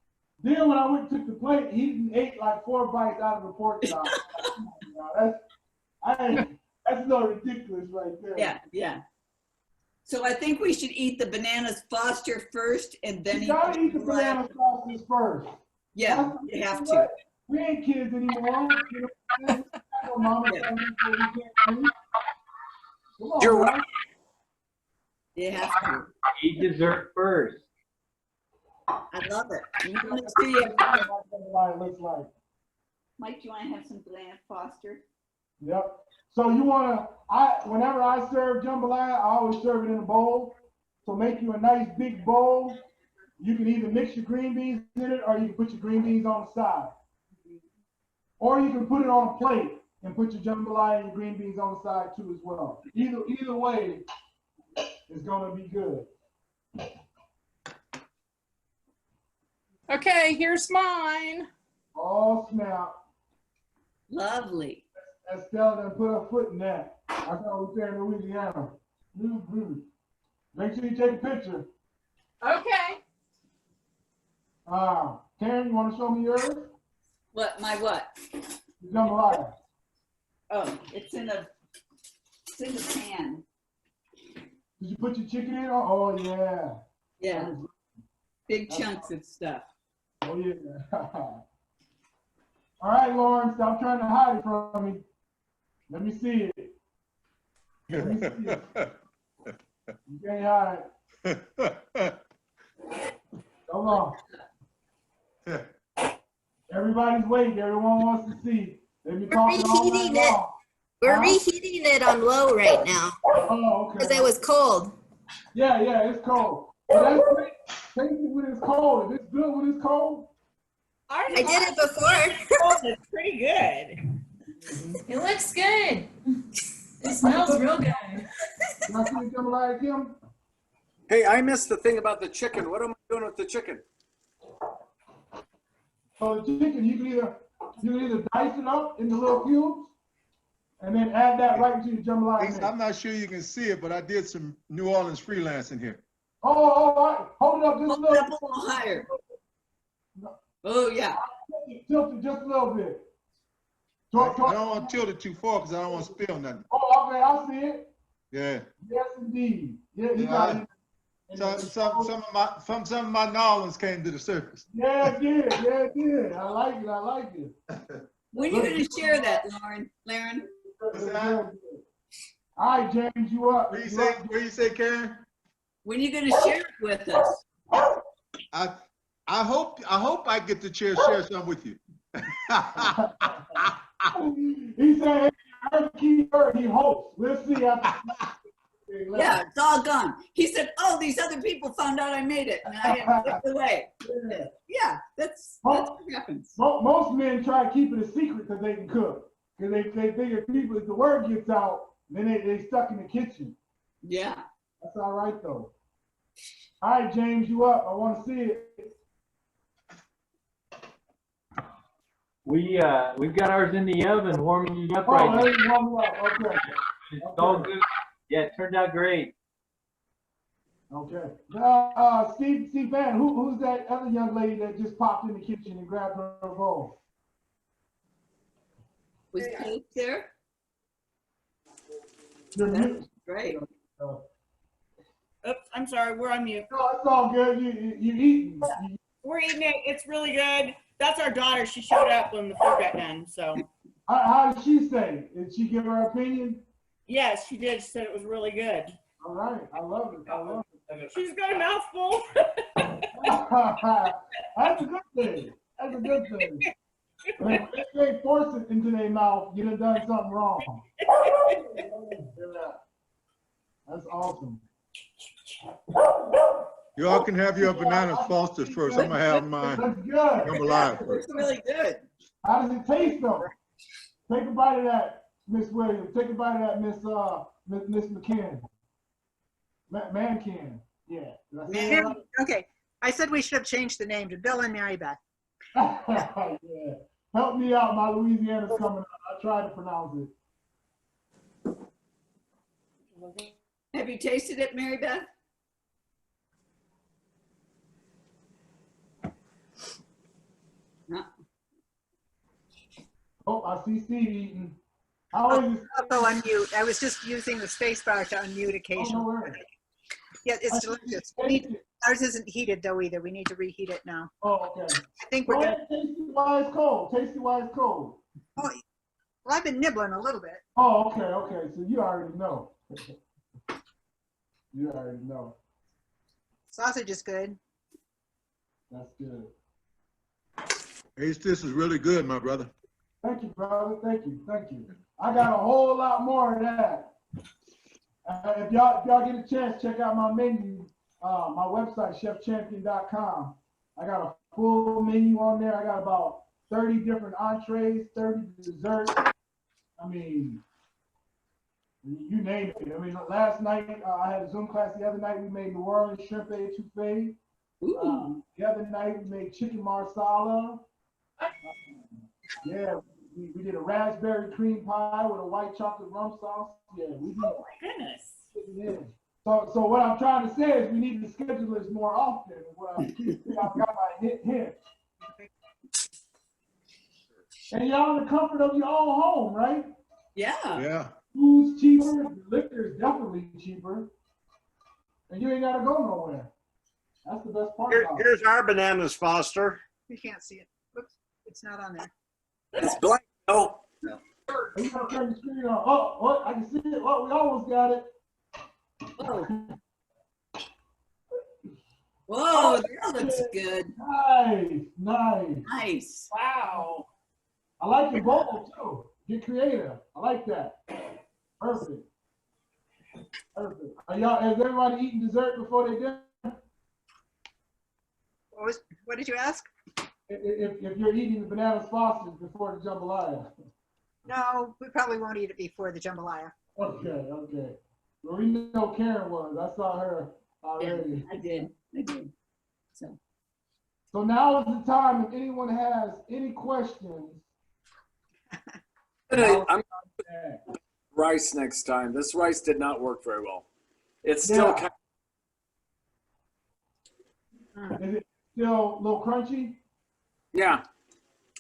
A: Then when I went and took the plate, he ate like 4 bites out of the pork chop. That's a little ridiculous right there.
J: Yeah, yeah. So I think we should eat the bananas Foster first and then
A: You gotta eat the banana sausages first.
J: Yeah, you have to.
A: We ain't kids anymore. You know, mama telling us what we can't do. Come on,
H: You're
A: man.
J: You have to.
E: Eat dessert first.
J: I love it. You want to see it.
A: It looks like.
J: Mike, do you want to have some banana Foster?
A: Yep. So whenever I serve jambalaya, I always serve it in a bowl. So make you a nice big bowl. You can either mix your green beans in it or you can put your green beans on the side. Or you can put it on a plate and put your jambalaya and your green beans on the side too as well. Either way, it's gonna be good.
C: Okay, here's mine.
A: Oh snap.
J: Lovely.
A: Estelle done put her foot in that. I thought we were in Louisiana. Make sure you take a picture.
C: Okay.
A: Karen, you want to show me yours?
J: What, my what?
A: Jambalaya.
J: Oh, it's in the pan.
A: Did you put your chicken in? Oh yeah.
J: Yeah. Big chunks of stuff.
A: Oh yeah. All right, Lauren, stop trying to hide it from me. Let me see it. Let me see it. You can't hide it. Come on. Everybody's waiting. Everyone wants to see. They've been talking all night long.
K: We're reheating it on low right now.
A: Oh, okay.
K: Because it was cold.
A: Yeah, it's cold. But that's great. Taste it when it's cold. If it's good when it's cold.
K: I did it before.
M: It's pretty good.
C: It looks good. It smells real good.
A: Can I see the jambalaya, Kim?
H: Hey, I missed the thing about the chicken. What am I doing with the chicken?
A: So the chicken, you can either dice it up into little cubes and then add that right into your jambalaya.
F: I'm not sure you can see it, but I did some New Orleans freelancing here.
A: All right. Hold it up just a little.
J: Up a little higher. Oh yeah.
A: Tilt it just a little bit.
F: I don't want to tilt it too far because I don't want to spill nothing.
A: Oh, okay, I see it.
F: Yeah.
A: Yes, indeed. Yeah, you got it.
F: Some of my knowledge came to the surface.
A: Yeah, it did. Yeah, it did. I like it.
J: When are you going to share that, Laren?
A: All right, James, you up?
F: Where you say, Karen?
J: When are you going to share it with us?
F: I hope I get to share some with you.
A: He said, he hopes. We'll see after.
J: Yeah, it's all gone. He said, "Oh, these other people found out I made it, and I had to slip away." Yeah, that's what happens.
A: Most men try to keep it a secret because they can cook. Because they figure if the word gets out, then they stuck in the kitchen.
J: Yeah.
A: That's all right though. All right, James, you up? I want to see it.
E: We've got ours in the oven warming it up right now.
A: Okay.
E: It's all good. Yeah, it turned out great.
A: Okay. Steve Van, who's that other young lady that just popped in the kitchen and grabbed her bowl?
J: Was Kate there?
A: That's
J: great.
M: Oops, I'm sorry, we're on mute.
A: No, it's all good. You eating.
M: We're eating it. It's really good. That's our daughter. She showed up when the food got done. So.
A: How did she say? Did she give her opinion?
M: Yes, she did. She said it was really good.
A: All right, I love it.
M: She's got a mouthful.
A: That's a good thing. If they force it into their mouth, you done something wrong. That's awesome.
F: You all can have your bananas Foster's first. I'm gonna have mine.
A: That's good.
F: Jambalaya first.
J: It's really good.
A: How does it taste though? Take a bite of that, Miss Williams. Take a bite of that, Miss McCann. Mancan. Yeah.
B: Okay. I said we should have changed the name to Bill and Mary Beth.
A: Yeah. Help me out. My Louisiana's coming out. I tried to pronounce it.
J: Have you tasted it, Mary Beth? No.
A: Oh, I see Steve eating. How is it?
B: Also unmute. I was just using the space bar to unmute occasionally. Yeah, it's delicious. Ours isn't heated though either. We need to reheat it now.
A: Oh, okay.
B: I think we're good.
A: Tasty while it's cold. Tasty while it's cold.
B: Oh, well, I've been nibbling a little bit.
A: Oh, okay. So you already know. You already know.
B: Sausage is good.
A: That's good.
F: This is really good, my brother.
A: Thank you, brother. Thank you. I got a whole lot more of that. If y'all get a chance, check out my menu my website, chefchampion.com. I got a full menu on there. I got about 30 different entrees, 30 desserts. I mean, you name it. I mean, last night I had a Zoom class. The other night we made New Orleans shrimp etouffee. The other night we made chicken marsala. Yeah, we did a raspberry cream pie with a white chocolate rum sauce. Yeah, we did.
G: Oh my goodness.
A: Yeah. So what I'm trying to say is we need to schedule this more often. I've got my hint. And y'all in the comfort of your own home, right?
J: Yeah.
F: Yeah.
A: Food's cheaper, liquor is definitely cheaper, and you ain't gotta go nowhere. That's the best part about it.
L: Here's our bananas, Foster.
B: You can't see it. Oops, it's not on there.
H: It's blank. Oh,
A: Are you gonna turn the screen on? Oh, I can see it. Oh, we almost got it.
J: Oh. Whoa, that looks good.
A: Nice.
J: Nice.
G: Wow.
A: I like the bowl too. Get creative. I like that. Perfect. Are y'all? Has everybody eaten dessert before they did?
B: What did you ask?
A: If you're eating the banana sausage before the jambalaya.
B: No, we probably won't eat it before the jambalaya.
A: Okay. Well, we know Karen was. I saw her already.
J: Yeah, I did.
A: So now is the time if anyone has any questions.
H: I'm rice next time. This rice did not work very well. It's still kind
A: of, is it still a little crunchy?
H: Yeah,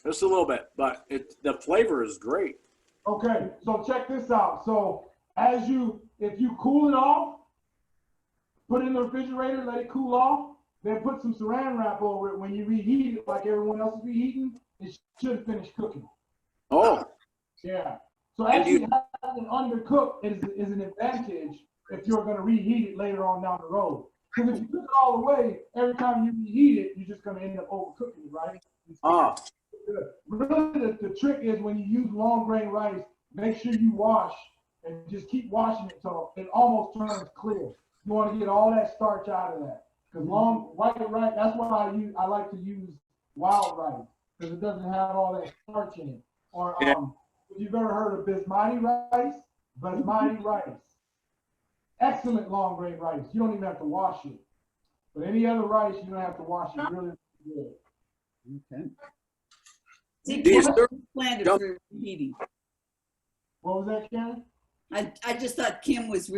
H: just a little bit, but the flavor is great.
A: Okay, so check this out. So if you cool it off, put it in the refrigerator, let it cool off, then put some saran wrap over it. When you reheat it, like everyone else is reheating, it should finish cooking.
H: Oh.
A: Yeah. So actually having undercooked is an advantage if you're going to reheat it later on down the road. Because if you cook it all the way, every time you reheat it, you're just going to end up overcooking it, right? Really, the trick is when you use long grain rice, make sure you wash and just keep washing it till it almost turns clear. You want to get all that starch out of that. Because white rice, that's why I like to use wild rice, because it doesn't have all that starch in it. Or if you've ever heard of basmati rice, excellent long grain rice. You don't even have to wash it. But any other rice, you don't have to wash it. Really good.
J: Okay. See, do you planned it for reheating?
A: What was that, Karen?
J: I just thought Kim was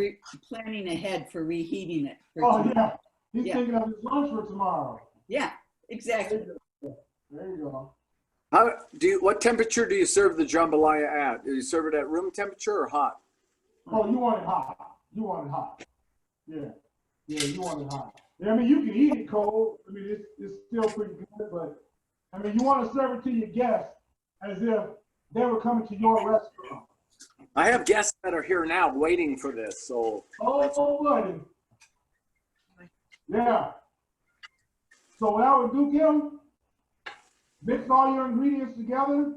J: planning ahead for reheating it.
A: Yeah. He's thinking of his lunch for tomorrow.
J: Yeah, exactly.
A: There you go.
H: What temperature do you serve the jambalaya at? Do you serve it at room temperature or hot?
A: Oh, you want it hot. Yeah, you want it hot. Yeah, I mean, you can eat it cold. I mean, it's still pretty good, but I mean, you want to serve it to your guests as if they were coming to your restaurant.
H: I have guests that are here now waiting for this, so.
A: Oh, buddy. Yeah. So what I would do, Kim, mix all your ingredients together,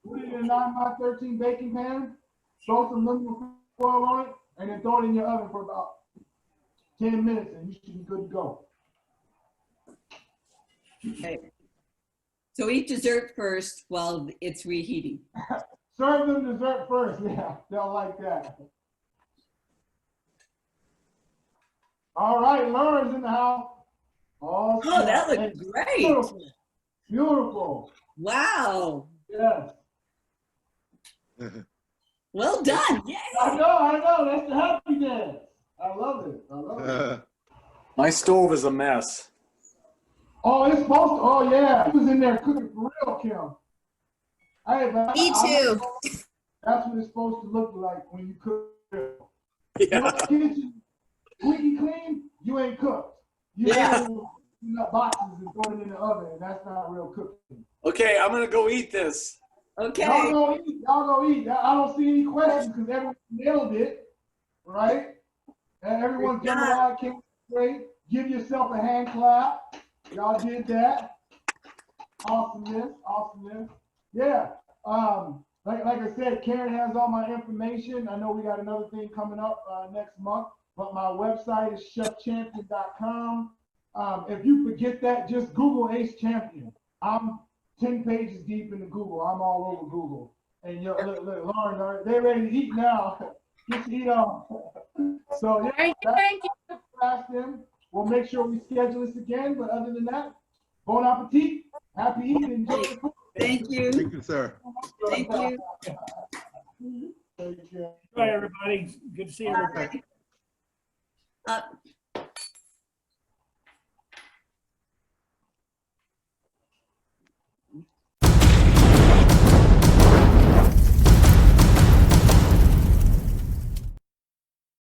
A: put it in a 9x13 baking pan, throw some aluminum foil on it, and then throw it in your oven for about 10 minutes, and you should be good to go.
J: Okay. So eat dessert first while it's reheating.
A: Serve them dessert first. Yeah, they'll like that. All right, Laura's in the house.
J: Oh, that looks great.
A: Beautiful.
J: Wow.
A: Yes.
J: Well done. Yay.
A: I know. That's the happy dance. I love it.
H: My stove is a mess.
A: Oh, it's supposed to. Oh, yeah. He was in there cooking for real, Kim.
K: Me too.
A: That's what it's supposed to look like when you cook.
H: Yeah.
A: Kitchen squeaky clean, you ain't cooked. You got boxes and throw it in the oven, and that's not real cooking.
H: Okay, I'm gonna go eat this.
J: Okay.
A: Y'all go eat. I don't see any questions because everyone nailed it, right? And everyone's jambalaya came great. Give yourself a hand clap. Y'all did that. Awesomeness. Yeah. Like I said, Karen has all my information. I know we got another thing coming up next month. but my website is chefchampion.com. If you forget that, just Google Ace Champion. I'm 10 pages deep into Google. I'm all over Google. And look, Lauren, they're ready to eat now. Just eat on. So yeah,
C: thank you.
A: Ask them. We'll make sure we schedule this again. But other than that, bon appetit. Happy eating. Enjoy the food.
J: Thank you.
F: Thank you, sir.
J: Thank you.
A: Take care.
E: Bye, everybody. Good to see everybody.
J: Uh,